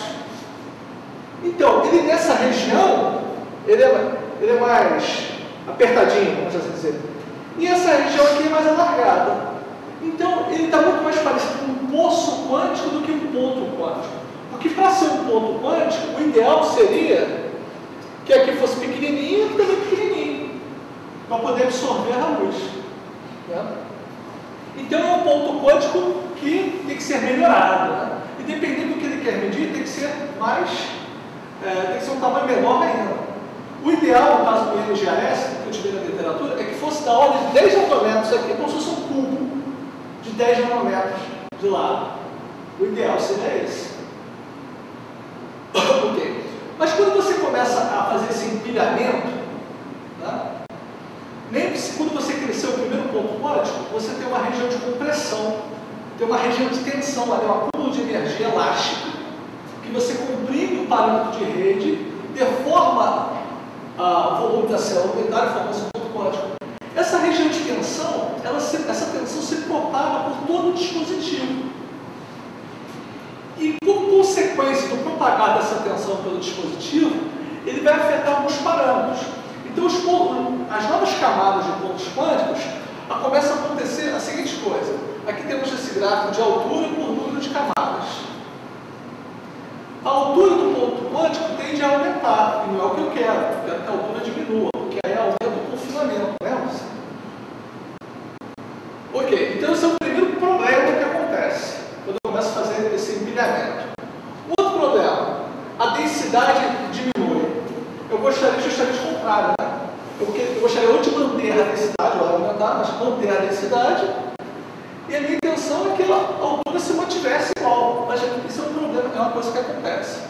Então, ele nessa região, ele é mais apertadinho, vamos assim dizer. E essa região aqui é mais alargada. Então, ele está muito mais parecido com um poço quântico do que um ponto quântico. Porque para ser um ponto quântico, o ideal seria que aqui fosse pequenininho e aqui também pequenininho, para poder absorver a luz. Né? Então é um ponto quântico que tem que ser melhorado. Né? E dependendo do que ele quer medir, tem que ser tem que ser um tamanho menor ainda. O ideal, no caso do NGAS, que eu tive na literatura, é que fosse da ordem de 10 nanômetros aqui, como se fosse um cubo de 10 nanômetros de lado. O ideal seria esse. Ok. Mas quando você começa a fazer esse empilhamento, né, lembre-se, quando você cresceu o primeiro ponto quântico, você tem uma região de compressão. tem uma região de tensão ali, um acúmulo de energia elástica, que você comprime o parâmetro de rede, deforma o volume da célula unitária, forma-se um ponto quântico. Essa região de tensão, essa tensão se propaga por todo o dispositivo. E por consequência do propagar dessa tensão pelo dispositivo, ele vai afetar alguns parâmetros. Então, as novas camadas de pontos quânticos começa a acontecer a seguinte coisa. Aqui temos esse gráfico de altura por número de camadas. A altura do ponto quântico tende a aumentar, e não é o que eu quero. Eu quero que a altura diminua, porque aí aumenta o confinamento, né? Ok, então esse é o primeiro problema que acontece quando eu começo a fazer esse empilhamento. Outro problema, a densidade diminui. Eu gostaria justamente o contrário, né? Eu gostaria ou de manter a densidade, ou aumentar, mas manter a densidade, e a minha intenção é que a altura se mantivesse igual, mas isso é um problema, é uma coisa que acontece.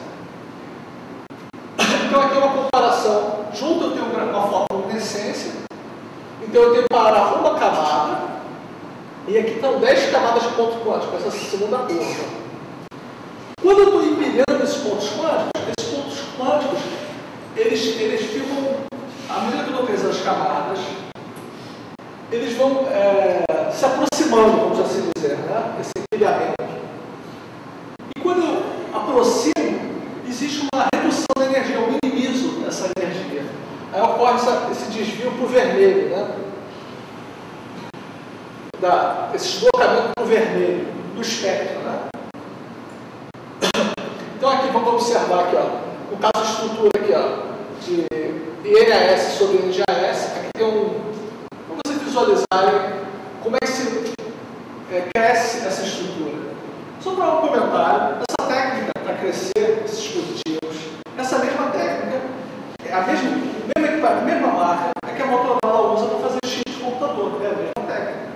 Então aqui é uma comparação, junto eu tenho uma fotoluminescência, então eu tenho para uma camada, e aqui estão 10 camadas de ponto quântico, essa segunda curva. Quando eu estou empilhando esses pontos quânticos, eles ficam, à medida que eu estou pesando as camadas, eles vão se aproximando, vamos assim dizer, né? Esse empilhamento. E quando eu aproximo, existe uma redução da energia, eu minimizo essa energia. Aí ocorre esse desvio para o vermelho, né? Esse deslocamento para o vermelho, do espectro, né? Então aqui, vamos observar aqui, ó, no caso de estrutura aqui, ó, de INAS sobre NGAS, aqui tem vamos vocês visualizarem como é que se cresce essa estrutura. Só para um comentário, essa técnica para crescer esses dispositivos, essa mesma técnica, a mesma marca, é que a Motorola usa para fazer chip de computador, é a mesma técnica.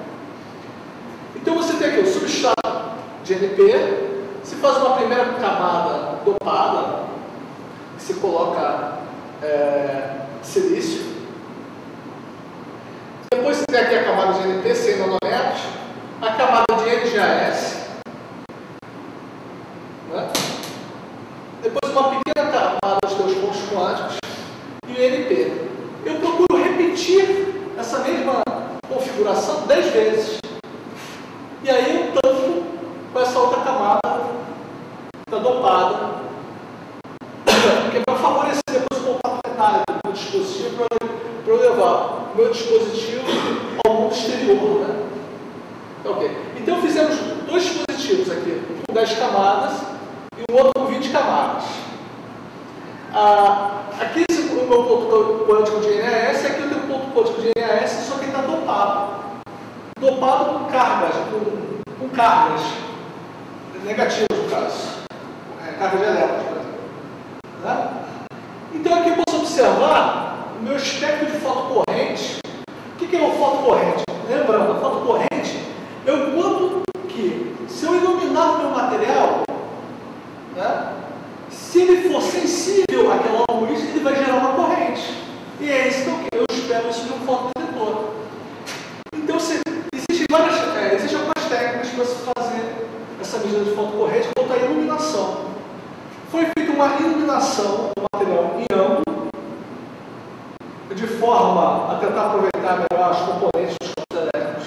Então você tem aqui o substrato de NP, se faz uma primeira camada dopada, se coloca silício. Depois você tem aqui a camada de NP, 100 nanômetros, a camada de NGAS, né? Depois uma pequena camada dos teus pontos quânticos e o NP. Eu procuro repetir essa mesma configuração 10 vezes. E aí eu tampo com essa outra camada da dopada, que é para favorecer depois o contato metálico do dispositivo, para eu levar o meu dispositivo ao mundo exterior, né? Okay. Então fizemos 2 dispositivos aqui, um com 10 camadas e o outro com 20 camadas. Aqui o meu ponto quântico de NAS, aqui eu tenho um ponto quântico de NAS, só que ele está dopado. Dopado com cargas negativas, no caso. Carga de elétrons, por exemplo. Né? Então aqui eu posso observar o meu espectro de fotocorrente. O que é o fotocorrente? Lembrando, a fotocorrente é o quanto que, se eu iluminar o meu material, né, se ele for sensível àquela luz, ele vai gerar uma corrente. E é isso que eu espero isso de um fotodetetor. Então, existem algumas técnicas para se fazer essa medida de fotocorrente quanto à iluminação. Foi feita uma iluminação do material em ângulo, de forma a tentar aproveitar melhor as componentes dos campos elétricos,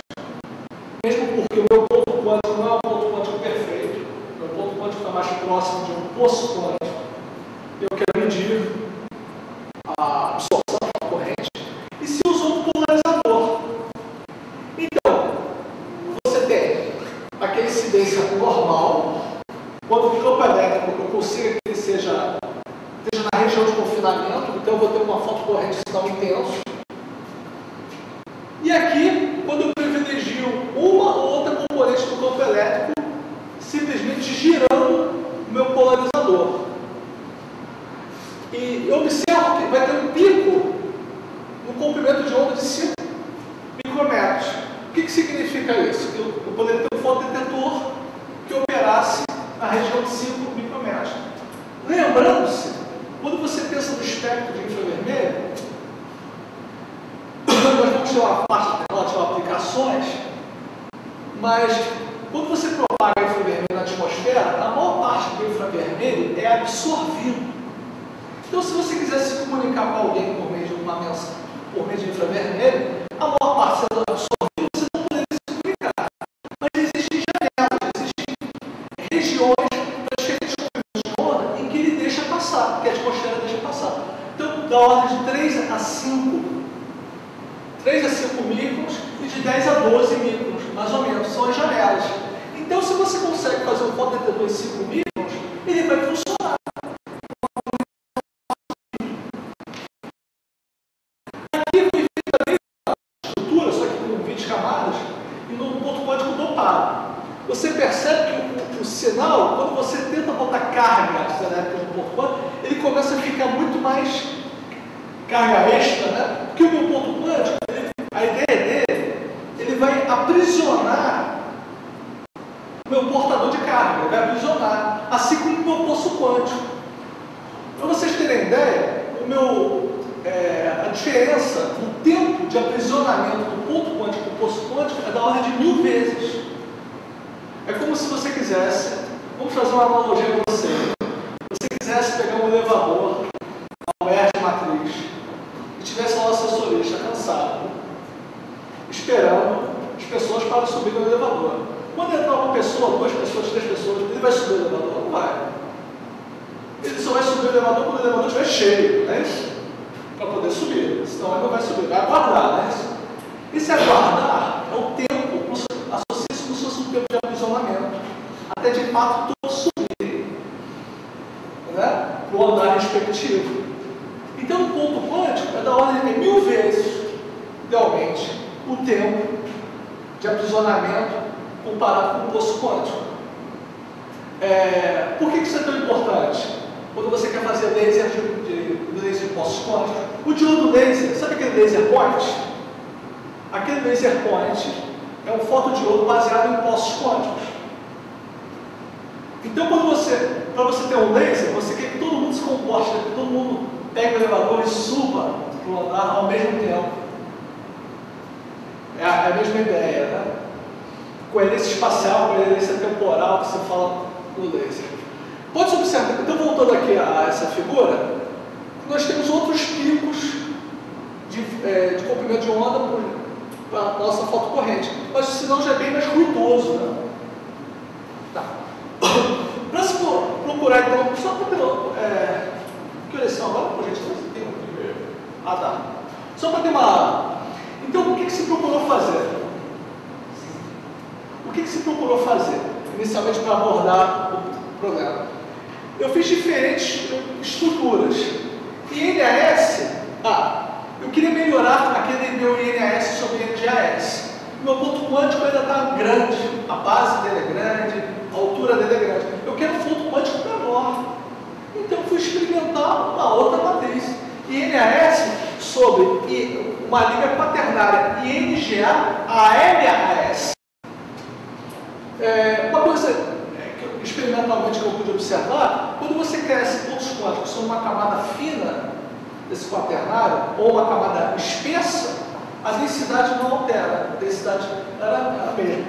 mesmo porque o meu ponto quântico não é um ponto quântico perfeito, o meu ponto quântico está mais próximo de um poço quântico. Eu quero medir a absorção da corrente e se usou um polarizador. Então, você tem aquela incidência normal, quando o campo elétrico eu consigo que ele esteja na região de confinamento, então eu vou ter uma fotocorrente sinal intenso. E aqui, quando eu privilegio uma ou outra componente do campo elétrico, simplesmente girando o meu polarizador. E eu observo que vai ter um pico no comprimento de onda de 5 micrômetros. O que significa isso? Que eu poderia ter um fotodetetor que operasse na região de 5 micrômetros. Lembrando-se, quando você pensa no espectro de infravermelho, nós vamos ter uma parte relativa a aplicações, mas quando você propaga infravermelho na atmosfera, a maior parte do infravermelho é absorvido. Então, se você quiser se comunicar com alguém por meio de uma mensagem, por meio de infravermelho, a maior parte sendo absorvida, você não poderia se comunicar. Mas existem janelas, existem regiões das diferentes comprimentos de onda em que ele deixa passar, que a atmosfera deixa passar. Então, da ordem de 3 a 5 microns e de 10 a 12 microns, mais ou menos, são as janelas. Então, se você consegue fazer um fotodetetor em 5 microns, ele vai funcionar. Aqui foi feita a mesma estrutura, só que com 20 camadas, e no ponto quântico dopado. Você percebe que o sinal, quando você tenta botar carga no ponto quântico, ele começa a ficar muito mais carga extra, né? Porque o meu ponto quântico, a ideia dele, ele vai aprisionar o meu portador de carga, ele vai aprisionar, assim como o meu poço quântico. Para vocês terem ideia, a diferença no tempo de aprisionamento do ponto quântico para o poço quântico é da ordem de 1000 vezes. É como se você quisesse, vamos fazer uma analogia para você. Se você quisesse pegar um elevador, uma UERJ matriz, e tivesse lá o assessorista cansado, esperando as pessoas para subir no elevador. Quando entrar uma pessoa, 2 pessoas, 3 pessoas, ele vai subir o elevador? Não vai. Ele só vai subir o elevador quando o elevador estiver cheio, não é isso? Para poder subir, senão ele não vai subir, vai aguardar, não é isso? Esse aguardar é o tempo, associa isso como se fosse um tempo de aprisionamento, até de fato todos subirem, né? Para o andar respectivo. Então, o ponto quântico é da ordem de 1000 vezes, idealmente, o tempo de aprisionamento comparado com o poço quântico. Por que isso é tão importante? Quando você quer fazer laser de poços quânticos, o diodo laser, sabe aquele laser point? Aquele laser point é um fotodiodo baseado em poços quânticos. Então, para você ter um laser, você quer que todo mundo se comporte, que todo mundo pegue o elevador e suba para o andar ao mesmo tempo. É a mesma ideia, né? Coerência espacial, coerência temporal que você fala no laser. Pode-se observar, então voltando aqui a essa figura, nós temos outros picos de comprimento de onda para a nossa fotocorrente, mas o sinal já é bem mais ruidoso, né? Tá. Para se procurar, então, só para ter que horas são agora? Gente, você tem tá. Só para ter uma... Então, o que se procurou fazer? O que se procurou fazer, inicialmente, para abordar o problema? Eu fiz diferentes estruturas. INAS, eu queria melhorar aquele meu INAS sobre NGAS. Meu ponto quântico ainda está grande, a base dele é grande, a altura dele é grande. Eu quero um ponto quântico menor. Então, eu fui experimentar uma outra matriz. INAS sobre uma liga quaternária INGA a MAS. Uma coisa que experimentalmente que eu pude observar, quando você cresce pontos quânticos sobre uma camada fina desse quaternário, ou uma camada espessa, a densidade não altera, a densidade era a mesma.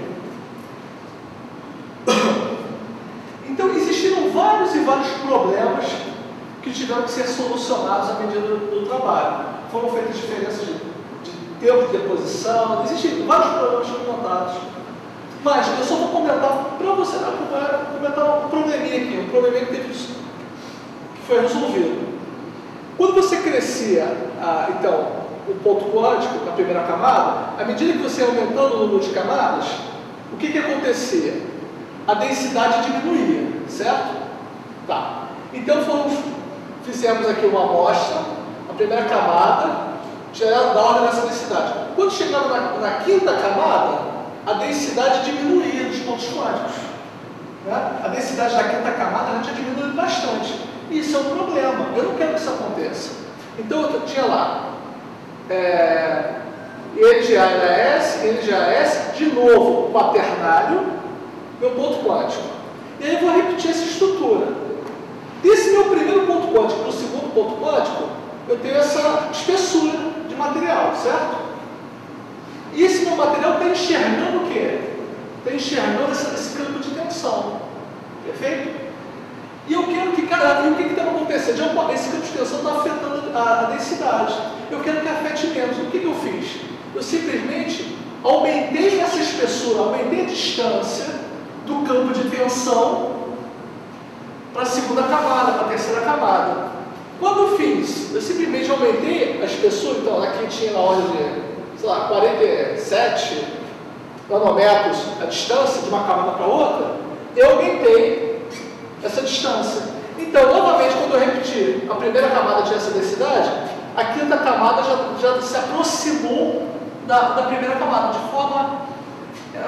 Então existiram vários e vários problemas que tiveram que ser solucionados à medida do trabalho. Foram feitas diferenças de tempo de deposição, existem vários problemas comentados. Mas eu só vou comentar para você comentar um probleminha aqui, um probleminha que foi resolvido. Quando você crescia, então, o ponto quântico na primeira camada, à medida que você ia aumentando o número de camadas, o que acontecia? A densidade diminuía, certo? Tá. Então fizemos aqui uma amostra, a primeira camada já era da ordem dessa densidade. Quando chegamos na quinta camada, a densidade diminuía dos pontos quânticos. Né? A densidade da quinta camada já tinha diminuído bastante. E isso é um problema. Eu não quero que isso aconteça. Então eu tinha lá NGAS, de novo, quaternário, meu ponto quântico. E aí eu vou repetir essa estrutura. Desse meu primeiro ponto quântico para o segundo ponto quântico, eu tenho essa espessura de material, certo? E esse meu material está enxergando o quê? está enxergando esse campo de tensão. Perfeito? E eu quero que, cara, e o que está acontecendo? Esse campo de tensão está afetando a densidade. Eu quero que afete menos. O que eu fiz? Eu simplesmente aumentei essa espessura, aumentei a distância do campo de tensão para a segunda camada, para a terceira camada. Quando eu fiz, eu simplesmente aumentei a espessura, então aqui tinha na ordem de, sei lá, 47 nanômetros a distância de uma camada para outra, eu aumentei essa distância. Então, novamente, quando eu repetir a primeira camada tinha essa densidade, a quinta camada já se aproximou da primeira camada, de forma...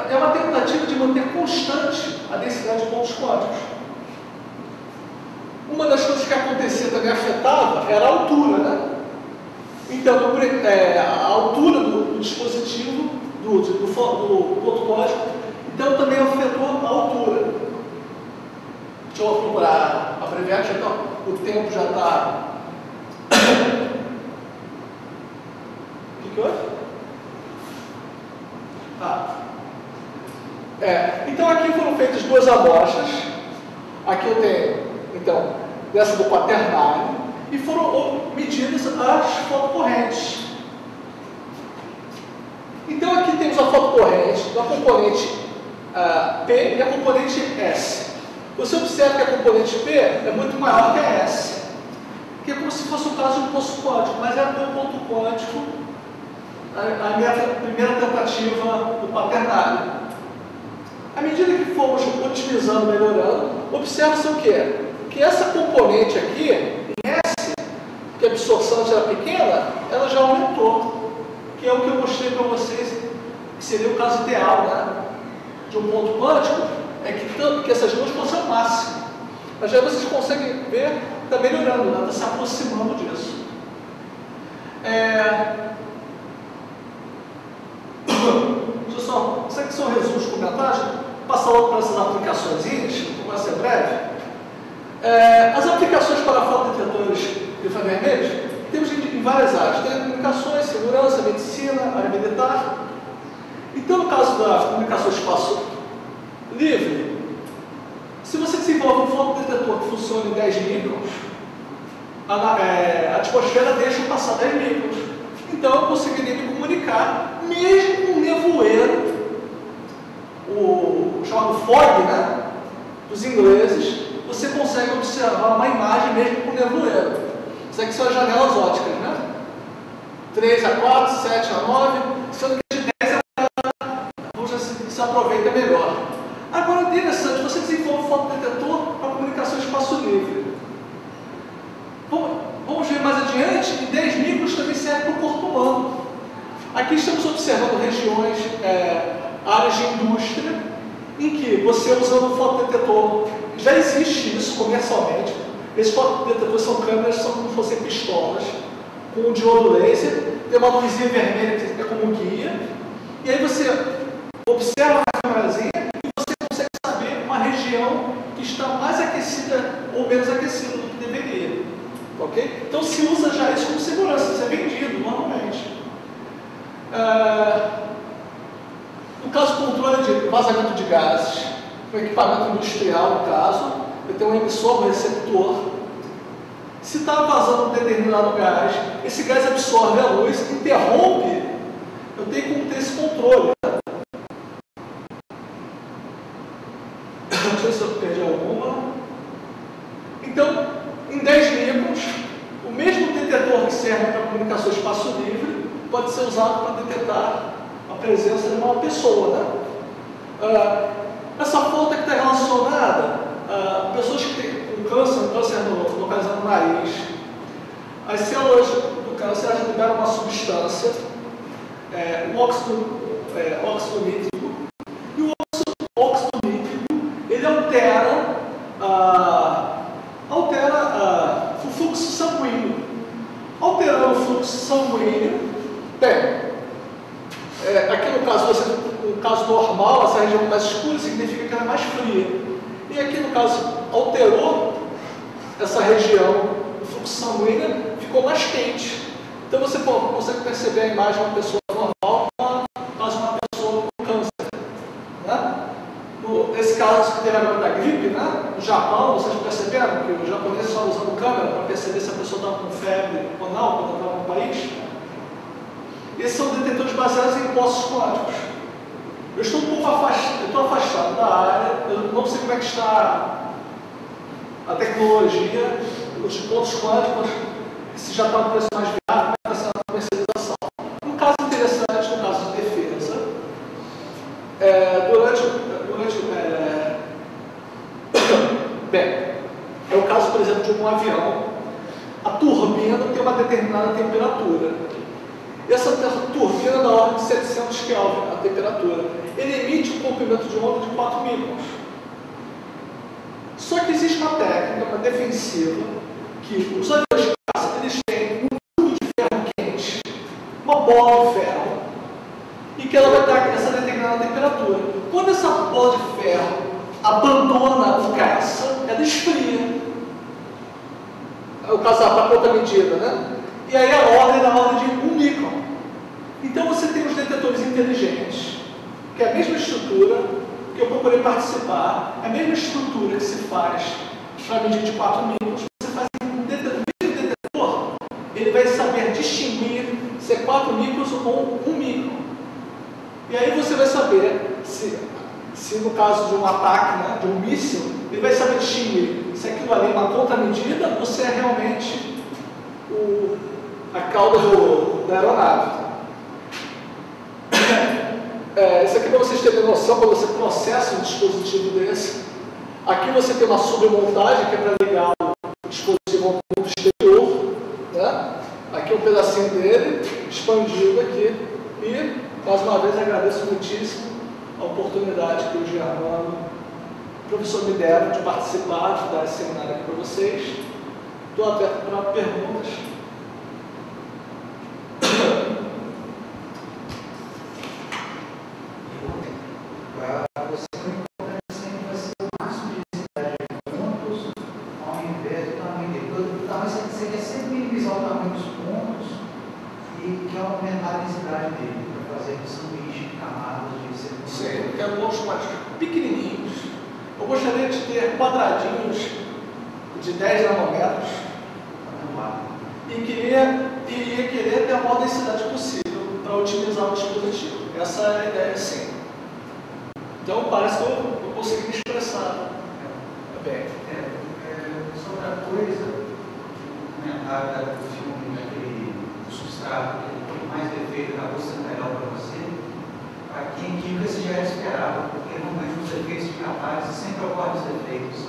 É uma tentativa de manter constante a densidade de pontos quânticos. Uma das coisas que acontecia também afetava era a altura, né? Então, a altura do dispositivo, do ponto quântico, então também afetou a altura. Deixa eu procurar abreviar, que o tempo já está... O que houve? Tá. Então aqui foram feitas duas amostras. Aqui eu tenho, então, dessa do quaternário, e foram medidas as fotocorrentes. Então aqui temos a fotocorrente da componente P e a componente S. Você observa que a componente P é muito maior que a S, que é como se fosse o caso de um poço quântico, mas é um ponto quântico, a minha primeira tentativa do quaternário. À medida que fomos otimizando, melhorando, observa-se o quê? Que essa componente aqui, em S, que a absorção era pequena, ela já aumentou, que é o que eu mostrei para vocês, que seria o caso ideal, né, de um ponto quântico, é que essas duas fossem ao máximo. Mas já vocês conseguem ver, está melhorando, né, está se aproximando disso. Deixa eu só, isso aqui são resumos de comentários, passar logo para essas aplicações, vou ser breve. As aplicações para fotodetetores de infravermelhos temos em várias áreas. Tem comunicações, segurança, medicina, área militar. Então, no caso da comunicação espaço livre, se você desenvolve um fotodetetor que funciona em 10 microns, a atmosfera deixa passar 10 microns. Então, eu conseguiria me comunicar, mesmo com um nevoeiro, o chamado fog, né, dos ingleses, você consegue observar uma imagem mesmo com nevoeiro. Isso aqui são as janelas ópticas, né? 3 a 4, 7 a 9, sendo que de 10 a 4 se aproveita melhor. Agora, interessante, você desenvolve um fotodetetor para comunicação espaço livre. Vamos ver mais adiante, em 10 micros também serve para o corpo humano. Aqui estamos observando regiões, áreas de indústria, em que você usando um fotodetetor, já existe isso comercialmente. Esses fotodetetores são câmeras, são como se fossem pistolas, com um diodo laser, tem uma luzinha vermelha que é como guia, e aí você observa a câmerazinha e você consegue saber uma região que está mais aquecida ou menos aquecida do que deveria. Ok? Então se usa já isso como segurança, isso é vendido normalmente. No caso do controle de vazamento de gases, um equipamento industrial, no caso, eu tenho um emissor, um receptor. Se está vazando um determinado gás, esse gás absorve a luz, interrompe, eu tenho como ter esse controle. Não sei se eu perdi alguma. Então, em 10 microns, o mesmo detetor que serve para comunicação espaço livre pode ser usado para detectar a presença de uma pessoa, né? Essa foto que está relacionada a pessoas que têm um câncer localizado no nariz. As células do câncer liberam uma substância, o óxido nítrico, e o óxido nítrico ele altera o fluxo sanguíneo. Alterando o fluxo sanguíneo, aqui no caso normal, essa região mais escura significa que ela é mais fria. E aqui no caso, alterou essa região do fluxo sanguíneo, ficou mais quente. Então você consegue perceber a imagem de uma pessoa normal, quase uma pessoa com câncer. Né? teve agora da gripe, né? No Japão, vocês perceberam que os japoneses estavam usando câmera para perceber se a pessoa estava com febre ou não quando estava no país? Esses são detetores baseados em poços quânticos. Eu estou um pouco afastado da área, eu não sei como é que está a tecnologia, os pontos quânticos, se já está no preço mais viável, como é que está sendo a comercialização. Um caso interessante, no caso de defesa, bem, é o caso, por exemplo, de um avião. A turbina tem uma determinada temperatura. Essa turbina da ordem de 700 Kelvin, a temperatura. Ele emite um comprimento de onda de 4 microns. Só que existe uma técnica, uma defensiva, que os aviões de caça, eles têm um tubo de ferro quente, uma bola de ferro, e que ela vai dar essa determinada temperatura. Quando essa bola de ferro abandona o caça, ela esfria. É o caso para conta medida, né? E aí a ordem é da ordem de 1 micron. Então você tem os detetores inteligentes, que é a mesma estrutura que eu procurei participar, é a mesma estrutura que se faz para medir de 4 microns. Você faz um detetor, ele vai saber distinguir se é 4 microns ou 1 micron. E aí você vai saber se no caso de um ataque, né, de um míssil, ele vai saber distinguir se aquilo ali é uma contramedida ou se é realmente a cauda da aeronave. Isso aqui para vocês terem noção, quando você processa um dispositivo desse. Aqui você tem uma submontagem que é para ligar o dispositivo ao ponto exterior, né? Aqui um pedacinho dele, expandido aqui. E, mais uma vez, agradeço muitíssimo a oportunidade que o Germano, o professor, me deram de participar, de dar esse seminário aqui para vocês. Estou aberto para perguntas. Para você, o importante sempre vai ser o máximo de densidade de pontos ao invés do tamanho dele. O tamanho, você quer sempre minimizar o tamanho dos pontos e quer aumentar a densidade dele, para fazer sanduíche de camadas de segundo. Sim, eu quero pontos quânticos pequenininhos. Eu gostaria de ter quadradinhos de 10 nanômetros e iria querer ter a maior densidade possível para otimizar o dispositivo. Essa é a ideia, sim. Então parece que eu consegui me expressar bem. Só outra coisa, o comentário do filme daquele substrato, que tem mais defeito, acabou sendo melhor para você. Para quem química você já esperava, porque normalmente os efeitos de catálise sempre ocorrem os defeitos.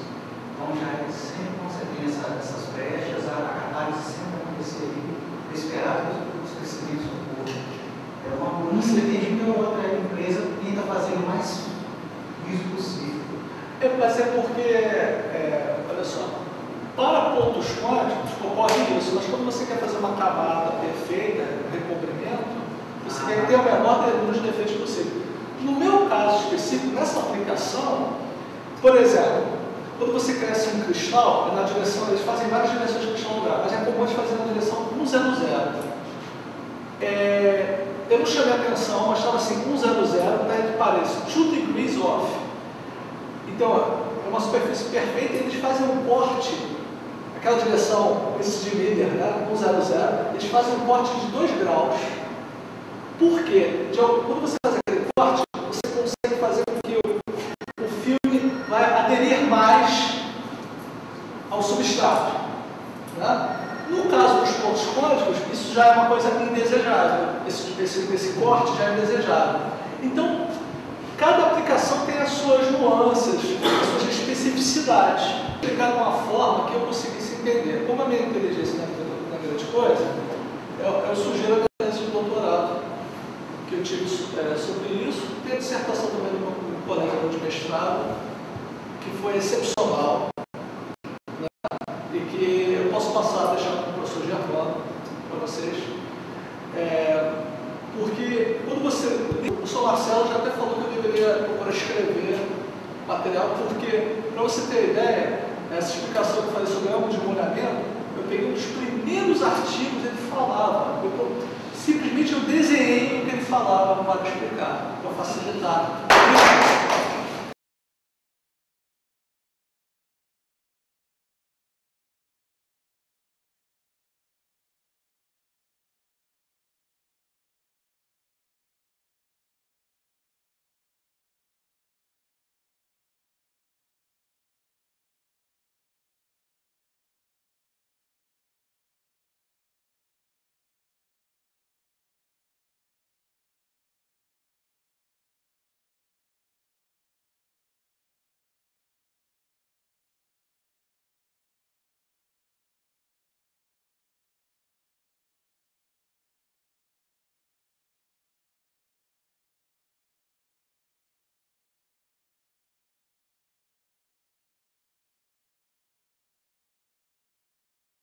Então já sempre quando você tem essas brechas, a catálise sempre aconteceria, esperava os crescimentos do corpo. Uma estratégia que a outra empresa tenta fazer o mais isso possível. Mas é porque, olha só, para pontos quânticos ocorre isso, mas quando você quer fazer uma camada perfeita, um recobrimento, você quer ter o menor número de defeitos possível. No meu caso específico, nessa aplicação, por exemplo, quando você cresce um cristal, na direção, eles fazem várias direções de cristal lugar, mas é comum eles fazerem na direção 100. Eu não chamei atenção, mas estava assim, 100, daí que parece 2 degrees off. Então, é uma superfície perfeita e eles fazem um corte, aquela direção, esse de Miller, né, 100, eles fazem um corte de 2 graus. Por quê? Quando você faz aquele corte, você consegue fazer com que o filme vai aderir mais ao substrato. Né? No caso dos pontos quânticos, isso já é uma coisa indesejável. Esse corte já é indesejável. Então, cada aplicação tem as suas nuances, as suas especificidades. Explicar de uma forma que eu conseguisse entender. Como a minha inteligência não é grande coisa, eu sugiro a tese de doutorado que eu tive sobre isso. Tem a dissertação também do meu colega de mestrado, que foi excepcional. E que eu posso passar, deixar para o professor Germano, para vocês, porque quando você... O professor Marcelo já até falou que eu deveria procurar escrever material, porque, para você ter ideia, essa explicação que eu falei sobre ângulo de molhamento, eu peguei um dos primeiros artigos, ele falava, simplesmente eu desenhei o que ele falava para explicar, para facilitar.